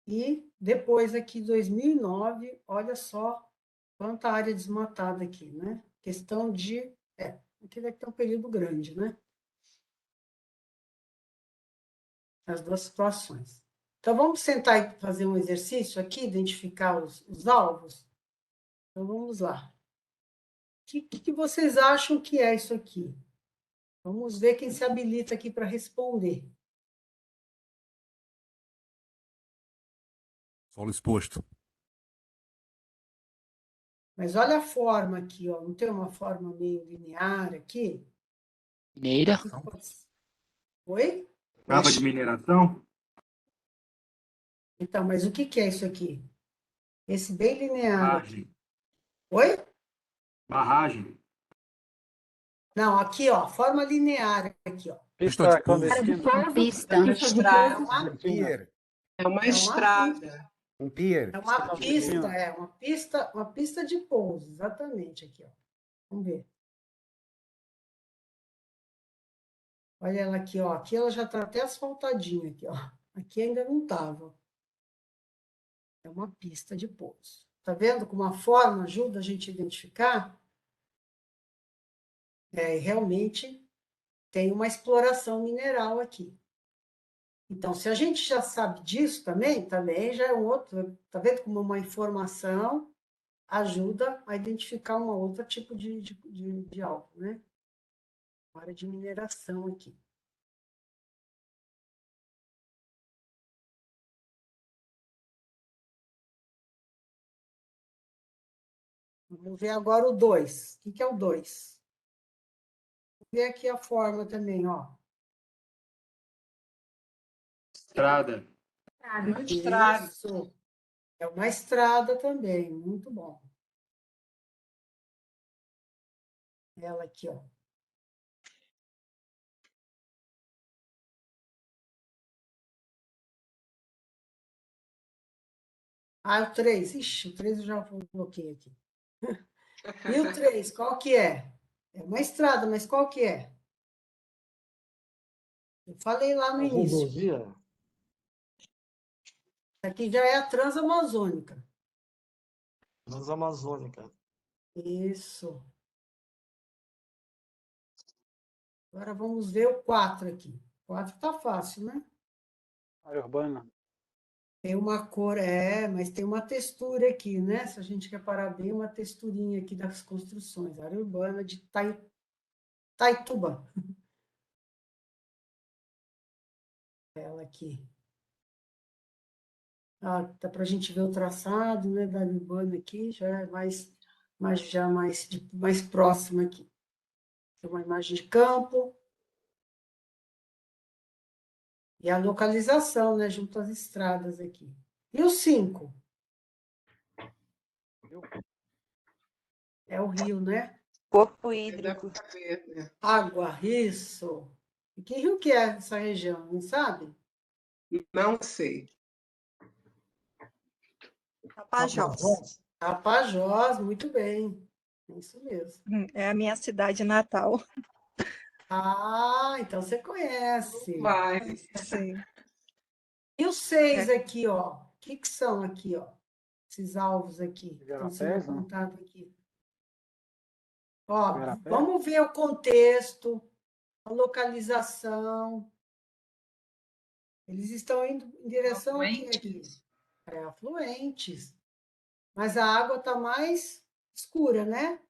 e depois aqui 2009, olha só quanta área desmatada aqui, né? Questão de... aqui deve ter um período grande, né? As duas situações. Então, vamos sentar e fazer um exercício aqui, identificar os alvos? Então, vamos lá. O que vocês acham que é isso aqui? Vamos ver quem se habilita aqui para responder. Solo exposto. Mas olha a forma aqui, ó. Não tem uma forma meio linear aqui? Mineira. Oi? Cava de mineração? Então, mas o que é isso aqui? Esse bem linear aqui. Barragem. Oi? Barragem. Não, aqui, ó. Forma linear aqui, ó. Pista clandestina. Pista. Pier. É uma estrada. Um pier. É uma pista de pouso, exatamente aqui, ó. Vamos ver. Olha ela aqui, ó. Aqui ela já está até asfaltadinha aqui, ó. Aqui ainda não estava. É uma pista de pouso. Tá vendo como a forma ajuda a gente a identificar? Realmente tem uma exploração mineral aqui. Então, se a gente já sabe disso também já é um outro. Tá vendo como uma informação ajuda a identificar um outro tipo de algo, né? Área de mineração aqui. Vamos ver agora o 2. O que é o 2? Vamos ver aqui a forma também, ó. Estrada. Uma estrada. Isso. É uma estrada também, muito bom. Ela aqui, ó. Ah, o 3. Ixi, o 3 eu já coloquei aqui. E o 3, qual que é? É uma estrada, mas qual que é? Eu falei lá no início. Rodovia? Aqui já é a Transamazônica. Transamazônica. Isso. Agora vamos ver o 4 aqui. O 4 tá fácil, né? Área urbana. Tem uma cor, mas tem uma textura aqui, né? Se a gente reparar bem, uma texturinha aqui das construções. Área urbana de Taituba. Ela aqui. Ah, dá para a gente ver o traçado, né, da área urbana aqui, já é mais próxima aqui. Tem uma imagem de campo. E a localização, né, junto às estradas aqui. E o 5? É o rio, né? Corpo Dá hídrico. para ver, né? Água, isso. E que rio que é essa região, não sabe? Não sei. Tapajós. Tapajós, muito bem. É isso mesmo. É a minha cidade natal. Ah, então você conhece. Vai. Sim. E os 6 aqui, ó? O que são aqui, ó? Esses alvos aqui, que estão sendo Igarapés, não? apontados aqui. Ó, Igarapé? vamos ver o contexto, a localização. Eles estão indo em direção aqui. Afluentes. Mas a água está mais escura, né?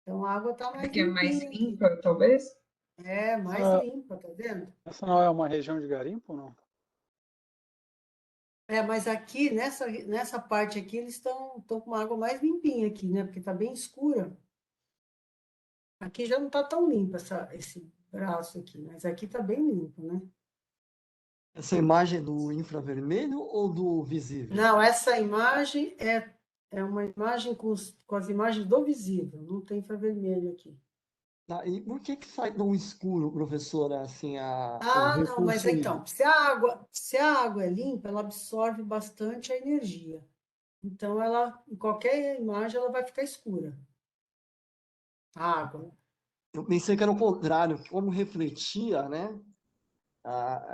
Então a água está mais Que é mais limpinha aqui. limpa, talvez? Mais limpa, tá vendo? Essa não é uma região de garimpo, não? Mas aqui, nessa parte aqui, eles estão com uma água mais limpinha aqui, né? Porque está bem escura. Aqui já não está tão limpa esse braço aqui, mas aqui está bem limpo, né? Essa imagem é do infravermelho ou do visível? Não, essa imagem é uma imagem com as imagens do visível, não tem infravermelho aqui. Tá, e por que sai tão escuro, professora, assim, o Não, mas recurso então, hídrico? se a água é limpa, ela absorve bastante a energia. Então, em qualquer imagem, ela vai ficar escura. A água. Eu pensei que era o contrário, que como refletia, né?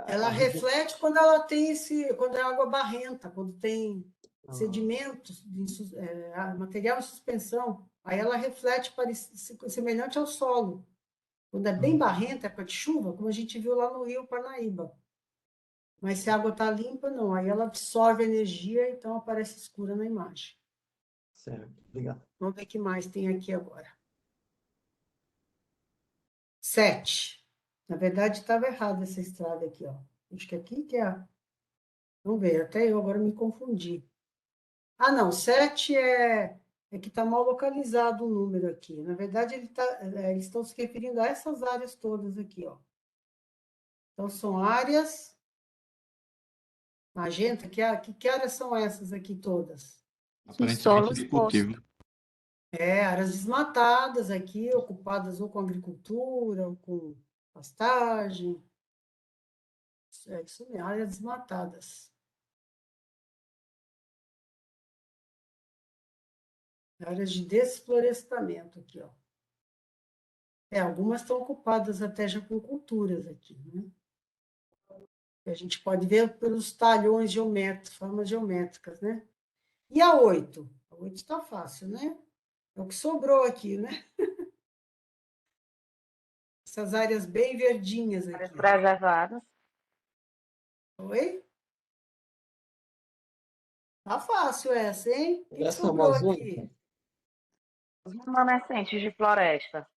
Ela reflete quando ela tem quando é água barrenta, quando tem sedimentos, material em suspensão. Aí ela reflete semelhante ao solo. Quando é bem barrenta, época de chuva, como a gente viu lá no Rio Parnaíba. Mas se a água está limpa, não. Aí ela absorve a energia, então aparece escura na imagem. Certo, obrigado. Vamos ver o que mais tem aqui agora. 7. Na verdade, estava errada essa estrada aqui, ó. Acho que aqui que é a... Vamos ver, até eu agora me confundi. Ah, não, 7 é que está mal localizado o número aqui. Na verdade, eles estão se referindo a essas áreas todas aqui, ó. Então, são áreas... Magenta, que áreas são essas aqui todas? Solos exposto. Áreas desmatadas aqui, ocupadas ou com agricultura, ou com pastagem. É isso mesmo, áreas desmatadas. Áreas de desflorestamento aqui, ó. Algumas estão ocupadas até já com culturas aqui, né? A gente pode ver pelos talhões geométricos, formas geométricas, né? E a 8? A 8 está fácil, né? É o que sobrou aqui, né? Essas áreas bem verdinhas Áreas aqui. preservadas. Oi? Tá fácil essa, hein? O que Floresta sobrou amazônica. aqui? Os remanescentes de floresta.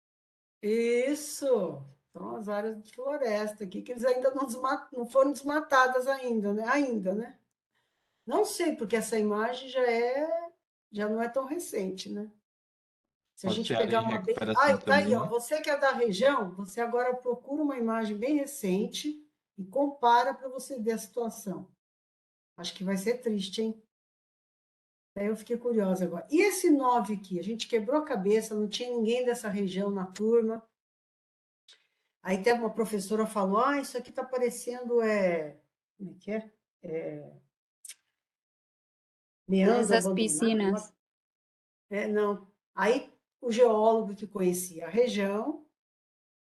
Isso! São as áreas de floresta aqui, que eles ainda não foram desmatadas ainda, né? Ainda, né? Não sei, porque essa imagem já não é tão recente, né? Se a Pode gente ser pegar área em uma bem. recuperação Tá aí, também, ó. né? Você que é da região, você agora procura uma imagem bem recente e compara para você ver a situação. Acho que vai ser triste, hein? Aí eu fiquei curiosa agora. E esse 9 aqui? A gente quebrou a cabeça, não tinha ninguém dessa região na turma. Aí teve uma professora falou: ah, isso aqui está parecendo. Como é que é? Meandro Essas abandonado. piscinas. Não. Aí o geólogo que conhecia a região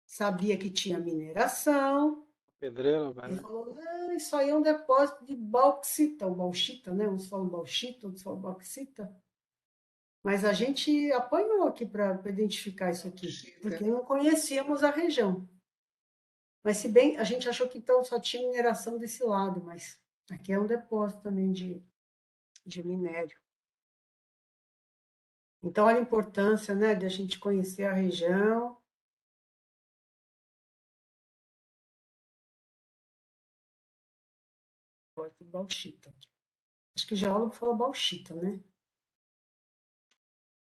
sabia que tinha mineração. Pedreiro, Ele velho. falou: não, isso aí é um depósito de bauxita, ou bauxita, né? Uns falam bauxita, outros falam bauxita. Mas a gente apanhou aqui para identificar isso aqui, porque não conhecíamos a região. Mas se bem, a gente achou que então só tinha mineração desse lado, mas aqui é um depósito também de minério. Então, olha a importância, né, de a gente conhecer a região. Bauxita. Acho que o geólogo falou bauxita, né?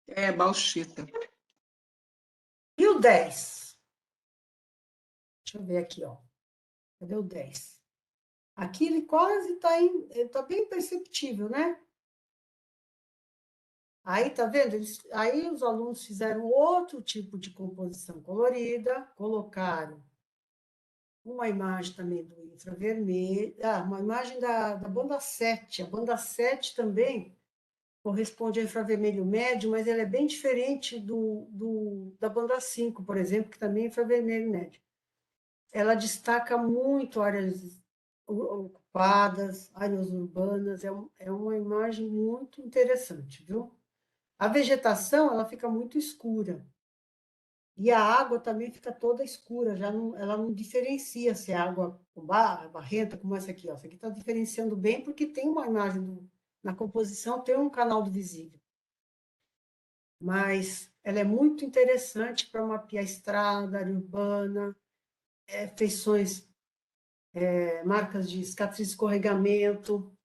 É, bauxita. E o 10? Deixa eu ver aqui, ó. Cadê o 10? Aqui ele quase está bem perceptível, né? Aí, tá vendo? Aí os alunos fizeram outro tipo de composição colorida, colocaram uma imagem também do infravermelho, uma imagem da banda 7. A banda 7 também corresponde ao infravermelho médio, mas ela é bem diferente da banda 5, por exemplo, que também é infravermelho médio. Ela destaca muito áreas ocupadas, áreas urbanas, é uma imagem muito interessante, viu? A vegetação, ela fica muito escura. E a água também fica toda escura, ela não diferencia se é água barrenta, como essa aqui. Ó. Essa aqui está diferenciando bem porque tem uma imagem na composição, tem um canal do visível. Mas ela é muito interessante para mapear estrada, área urbana, feições, marcas de cicatriz, escorregamento.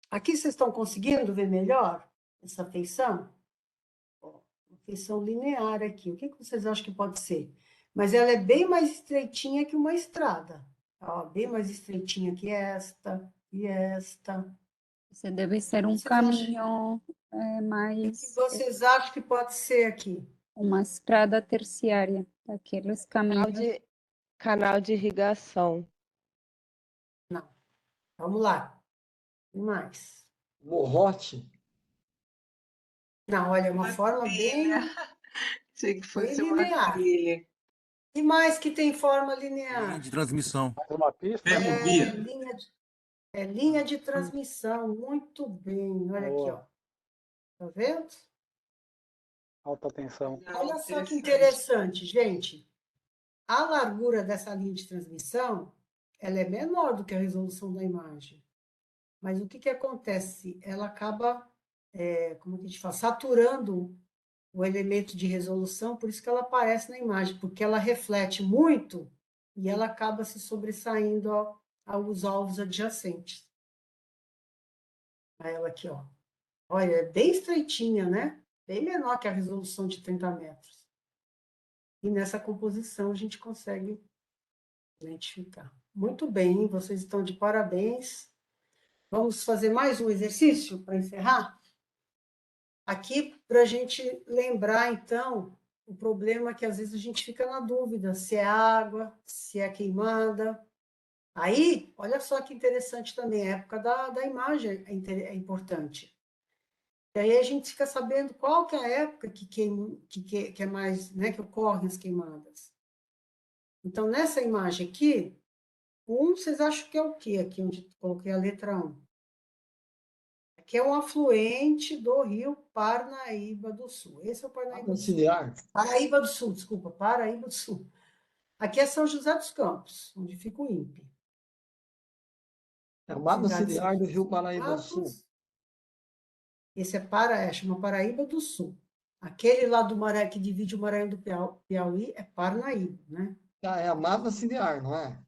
Aqui vocês estão conseguindo ver melhor essa feição? Feição linear aqui. O que vocês acham que pode ser? Mas ela é bem mais estreitinha que uma estrada. Ó, bem mais estreitinha que esta e esta. Você deve ser um caminho mais... O que vocês acham que pode ser aqui? Uma estrada terciária, daqueles caminhos. Canal de irrigação. Não. Vamos lá. E mais? Morrote. Não, olha, é uma forma bem Achei que fosse bem uma linear. trilha. E mais que tem forma linear? Linha de transmissão. Mais uma pista? Linha de transmissão. Muito bem. Olha aqui, ó. Tá vendo? Alta tensão. Olha só que interessante, gente. A largura dessa linha de transmissão, ela é menor do que a resolução da imagem. Mas o que acontece? Ela acaba, como que a gente fala, saturando o elemento de resolução, por isso que ela aparece na imagem, porque ela reflete muito e ela acaba se sobressaindo aos alvos adjacentes. Ela aqui, ó. Olha, é bem estreitinha, né? Bem menor que a resolução de 30 metros. E nessa composição a gente consegue identificar. Muito bem, vocês estão de parabéns. Vamos fazer mais um exercício para encerrar? Aqui, para a gente lembrar, então, o problema que às vezes a gente fica na dúvida, se é água, se é queimada. Aí, olha só que interessante também, a época da imagem é importante. E aí a gente fica sabendo qual que é a época que é mais, né, que ocorrem as queimadas. Então, nessa imagem aqui, vocês acham que é o quê? Aqui onde coloquei a letra 1. Aqui é um afluente do rio Parnaíba do Sul. Esse é o Parnaíba do Sul. Auxiliar. Paraíba do Sul, desculpa, Paraíba do Sul. Aqui é São José dos Campos, onde fica o INPE. É o mapa Cidade de São auxiliar do José Rio dos Paraíba do Sul. Campos. Esse chama Paraíba do Sul. Aquele lá do Maranhão, que divide o Maranhão do Piauí, é Parnaíba, né? Ah, é a mapa auxiliar, não é?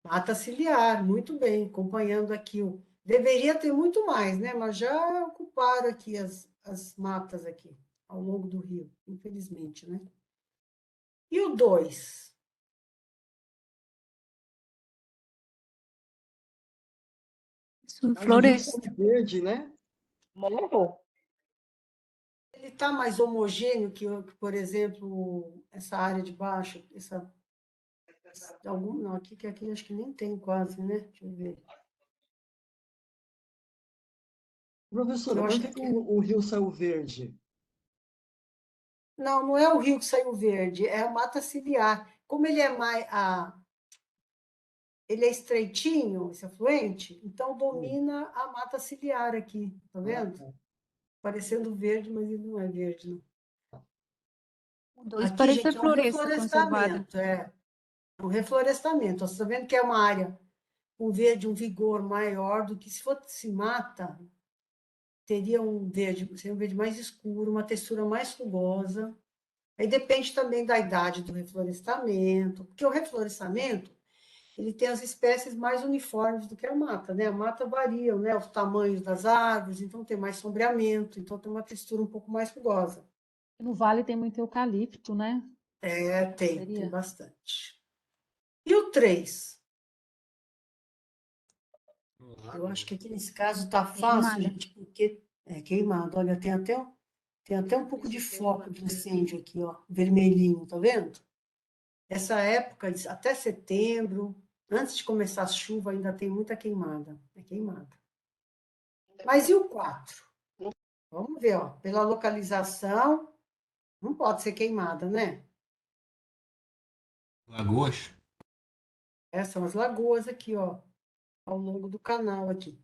Mata ciliar, muito bem, acompanhando aqui o... Deveria ter muito mais, né? Mas já ocuparam aqui as matas aqui, ao longo do rio, infelizmente, né? E o 2? Floresta. Verde, né? Morro? Ele está mais homogêneo que, por exemplo, essa área de baixo, não, aqui acho que nem tem quase, né? Deixa eu ver. Professora, Eu por acho que que o rio saiu verde? Não é o rio que saiu verde, é a mata ciliar. Como ele é ele é estreitinho, esse afluente, então domina a mata ciliar aqui, tá vendo? Parecendo verde, mas ele não é verde, não. O 2 Aqui, parece gente, é um floresta conservada. reflorestamento, é um reflorestamento. Você está vendo que é uma área com verde, um vigor maior do que se fosse mata, seria um verde mais escuro, uma textura mais rugosa. Aí depende também da idade do reflorestamento, porque o reflorestamento ele tem as espécies mais uniformes do que a mata, né? A mata varia, né? Os tamanhos das árvores, então tem mais sombreamento, então tem uma textura um pouco mais rugosa. No vale tem muito eucalipto, né? Tem bastante. E o 3? Eu acho que aqui nesse caso está fácil, gente, porque é queimado. Olha, tem até um pouco de foco de incêndio aqui, ó, vermelhinho, tá vendo? Essa época, até setembro, antes de começar a chuva, ainda tem muita queimada. É queimada. Mas e o 4? Vamos ver, ó, pela localização, não pode ser queimada, né? Lagoas? Essas são as lagoas aqui, ó, ao longo do canal aqui.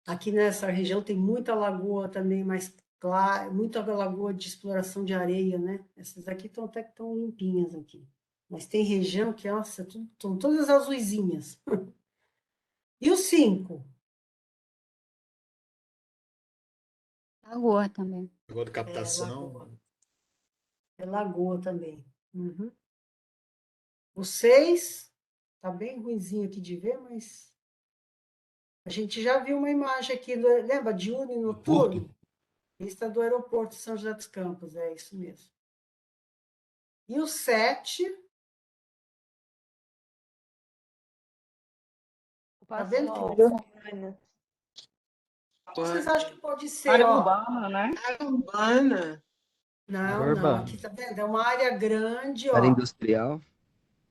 Aqui nessa região tem muita lagoa também mais clara, muita lagoa de exploração de areia, né? Essas aqui estão até que estão limpinhas aqui. Mas tem região que, nossa, são todas azuisinhas. E o 5? Lagoa também. Lagoa de captação. É lagoa também. Uhum. O 6 tá bem ruinzinho aqui de ver, mas a gente já viu uma imagem aqui, lembra? Diurno e noturno? Vista do aeroporto de São José dos Campos, é isso mesmo. E o 7? Tá vendo que vocês acham que pode ser? Área urbana, né? Área urbana. Não, aqui tá vendo? É uma área grande, ó. Área industrial.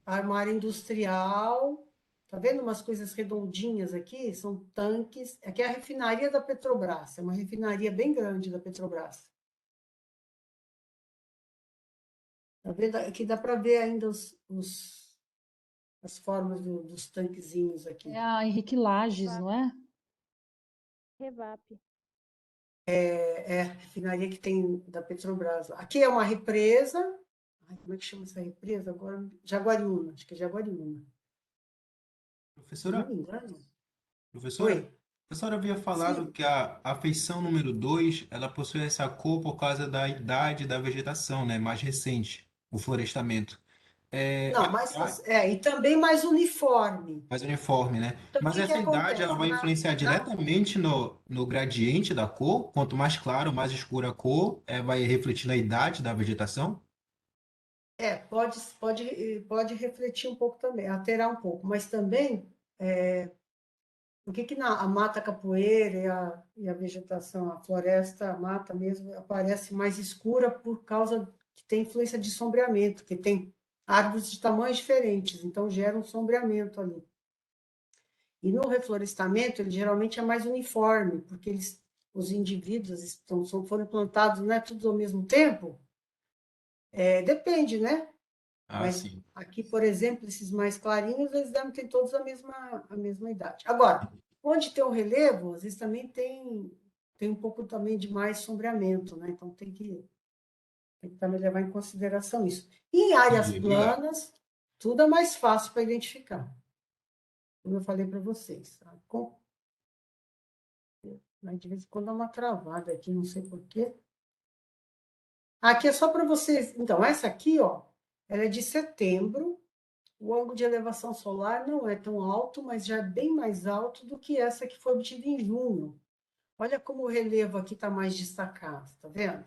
Uma área industrial. Tá vendo umas coisas redondinhas aqui? São tanques. Aqui é a refinaria da Petrobras. É uma refinaria bem grande da Petrobras. Tá vendo? Aqui dá para ver ainda as formas dos tanquezinhos aqui. É a Henrique Lages, não é? Revap. É a refinaria que tem da Petrobras. Aqui é uma represa. Ai, como é que chama essa represa agora? Jaguariúna, acho que é Jaguariúna. Professora? Não me engano. Professora? Oi. A professora havia falado que a feição número 2, ela possui essa cor por causa da idade da vegetação, né? Mais recente, o florestamento. Não, e também mais uniforme. Mais uniforme, né? Então, Mas o que essa que idade, ela vai acontece? influenciar diretamente no gradiente da cor? Quanto mais claro, mais escura a cor, vai refletir na idade da vegetação? Pode refletir um pouco também, alterar um pouco, mas também por que a mata capoeira e a vegetação, a floresta, a mata mesmo, aparece mais escura por causa que tem influência de sombreamento, que tem árvores de tamanhos diferentes, então gera um sombreamento ali. E no reflorestamento, ele geralmente é mais uniforme, porque os indivíduos foram plantados, né, tudo ao mesmo tempo, depende, né? Ah, Mas sim. aqui, por exemplo, esses mais clarinhos, eles devem ter todos a mesma idade. Agora, onde tem o relevo, às vezes também tem um pouco também de mais sombreamento, né? Então tem que também levar em consideração isso. E em áreas Entendi, obrigado. planas, tudo é mais fácil para identificar, como eu falei para vocês. Tá? Mas de vez em quando dá uma travada aqui, não sei por quê. Aqui é só para vocês. Então, essa aqui, ó, ela é de setembro. O ângulo de elevação solar não é tão alto, mas já é bem mais alto do que essa que foi obtida em junho. Olha como o relevo aqui está mais destacado, tá vendo?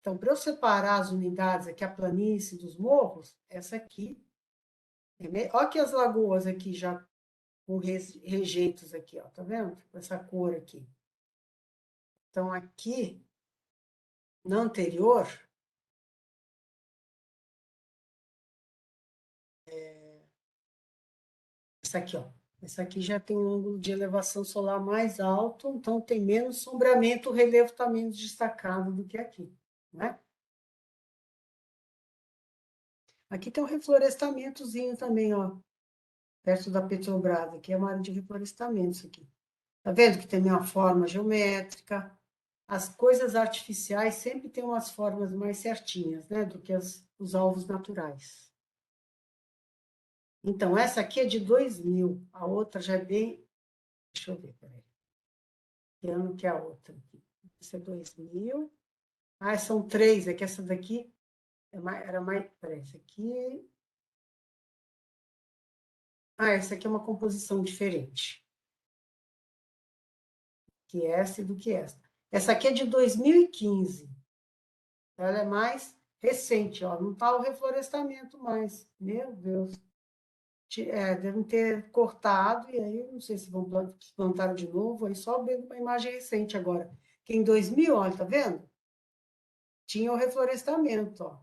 Então, para eu separar as unidades aqui, a planície dos morros, essa aqui. Olha que as lagoas aqui já com rejeitos aqui, ó, tá vendo? Com essa cor aqui. Então, aqui, na anterior, essa aqui, ó. Essa aqui já tem um ângulo de elevação solar mais alto, então tem menos sombreamento, o relevo está menos destacado do que aqui, né? Aqui tem um reflorestamentozinho também, ó, perto da Petrobras, aqui é uma área de reflorestamento isso aqui. Tá vendo que tem uma forma geométrica? As coisas artificiais sempre têm umas formas mais certinhas, né, do que os alvos naturais. Então, essa aqui é de 2000, a outra já é bem... Deixa eu ver, peraí. Que ano que é a outra? Essa é 2000. Ah, são 3, é que essa daqui era mais... Peraí, essa aqui... Ah, essa aqui é uma composição diferente. Que essa e do que essa. Essa aqui é de 2015. Ela é mais recente, ó. Não está o reflorestamento mais. Meu Deus. Devem ter cortado, e aí não sei se vão plantar de novo, aí só vendo uma imagem recente agora. Que em 2000, olha, tá vendo? Tinha o reflorestamento, ó.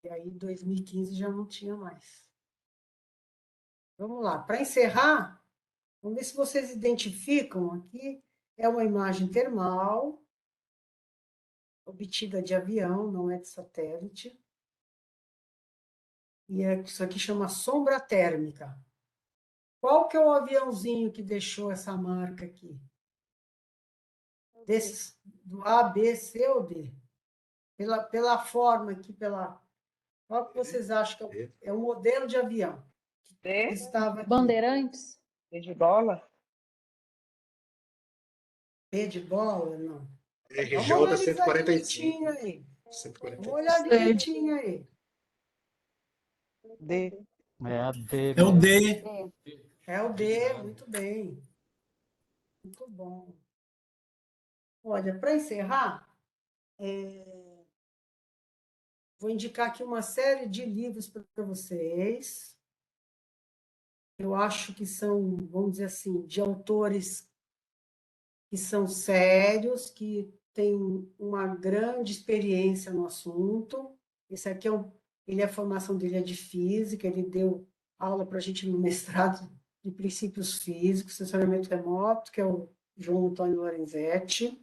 E aí em 2015 já não tinha mais. Vamos lá, para encerrar, vamos ver se vocês identificam aqui. É uma imagem termal, obtida de avião, não é de satélite. E isso aqui chama sombra térmica. Qual que é o aviãozinho que deixou essa marca aqui? Desses, do A, B, C ou D? Pela forma aqui, qual que vocês acham que é o modelo de avião? Que D, estava aqui? Bandeirantes? D de bola. B de bola? Não. RJ Vamos analisar 145. direitinho aí. 145. Vamos olhar direitinho aí. D. É a D. É o D. É o D, muito bem. Muito bom. Olha, para encerrar, vou indicar aqui uma série de livros para vocês. Eu acho que são, vamos dizer assim, de autores que são sérios, que têm uma grande experiência no assunto. Esse aqui a formação dele é de física, ele deu aula para a gente no mestrado de princípios físicos, sensoriamento remoto, que é o João Antônio Lorenzetti.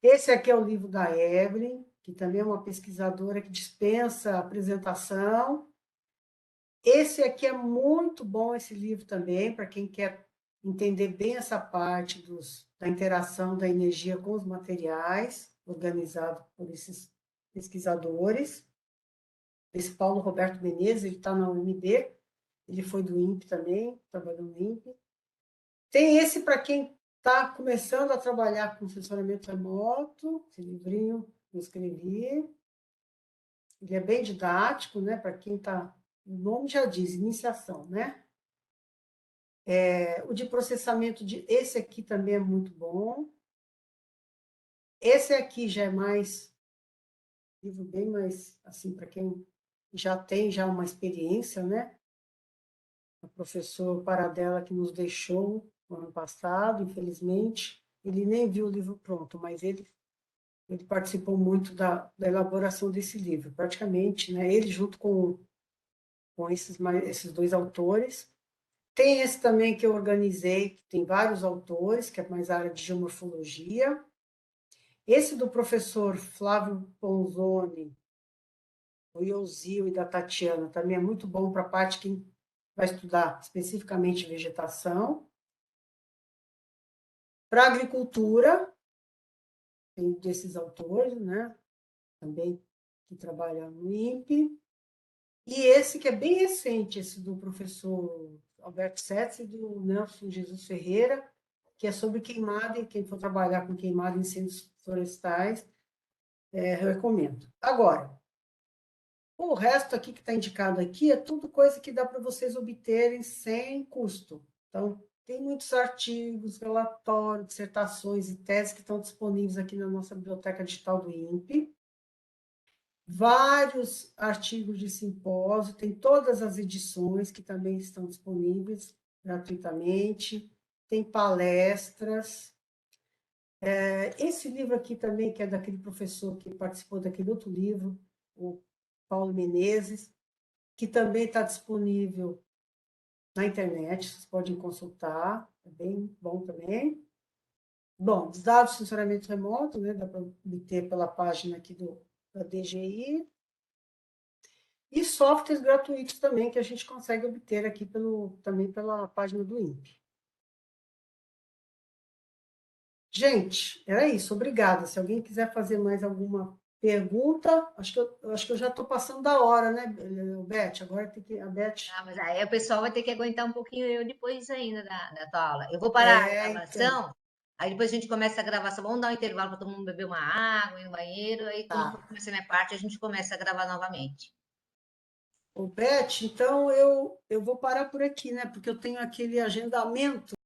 Esse aqui é o livro da Evelyn, que também é uma pesquisadora que dispensa apresentação. Esse aqui é muito bom, esse livro também, para quem quer entender bem essa parte da interação da energia com os materiais, organizado por esses pesquisadores. Esse Paulo Roberto Menezes, ele está na UNB, ele foi do INPE também, trabalhou no INPE. Tem esse para quem está começando a trabalhar com sensoriamento remoto, esse livrinho que eu escrevi. Ele é bem didático, né? Para quem está... O nome já diz, iniciação, né? O de processamento, esse aqui também é muito bom. Esse aqui já é mais... livro bem mais, assim, para quem já tem uma experiência, né? O professor Paradella, que nos deixou no ano passado, infelizmente, ele nem viu o livro pronto, mas ele participou muito da elaboração desse livro, praticamente, né? Ele junto com esses dois autores. Tem esse também que eu organizei, que tem vários autores, que é mais a área de geomorfologia. Esse do professor Flávio Ponzoni, do Iozil e da Tatiana, também é muito bom para a parte que vai estudar especificamente vegetação. Para agricultura, tem desses autores, né? Também que trabalham no INPE. E esse que é bem recente, esse do professor Alberto Setz e do Nelson Jesus Ferreira, que é sobre queimada, e quem for trabalhar com queimada em incêndios florestais, eu recomendo. Agora, o resto aqui que está indicado aqui é tudo coisa que dá para vocês obterem sem custo. Então, tem muitos artigos, relatórios, dissertações e teses que estão disponíveis aqui na nossa biblioteca digital do INPE. Vários artigos de simpósio, tem todas as edições que também estão disponíveis gratuitamente, tem palestras. Esse livro aqui também, que é daquele professor que participou daquele outro livro, o Paulo Menezes, que também está disponível na internet, vocês podem consultar, é bem bom também. Bom, os dados de sensoramento remoto, né, dá para obter pela página aqui da DGI, e softwares gratuitos também, que a gente consegue obter aqui também pela página do INPE. Gente, era isso, obrigada. Se alguém quiser fazer mais alguma pergunta, acho que eu já estou passando da hora, né, Beth? Agora tem que a Beth... Mas aí o pessoal vai ter que aguentar um pouquinho eu depois ainda da tua aula. Eu vou parar a gravação, então. aí depois a gente começa a gravação. Vamos dar um intervalo para todo mundo beber uma água, ir no banheiro, aí quando for começar a minha parte, a gente começa a gravar novamente. Ô, Beth, então eu vou parar por aqui, né? Porque eu tenho aquele agendamento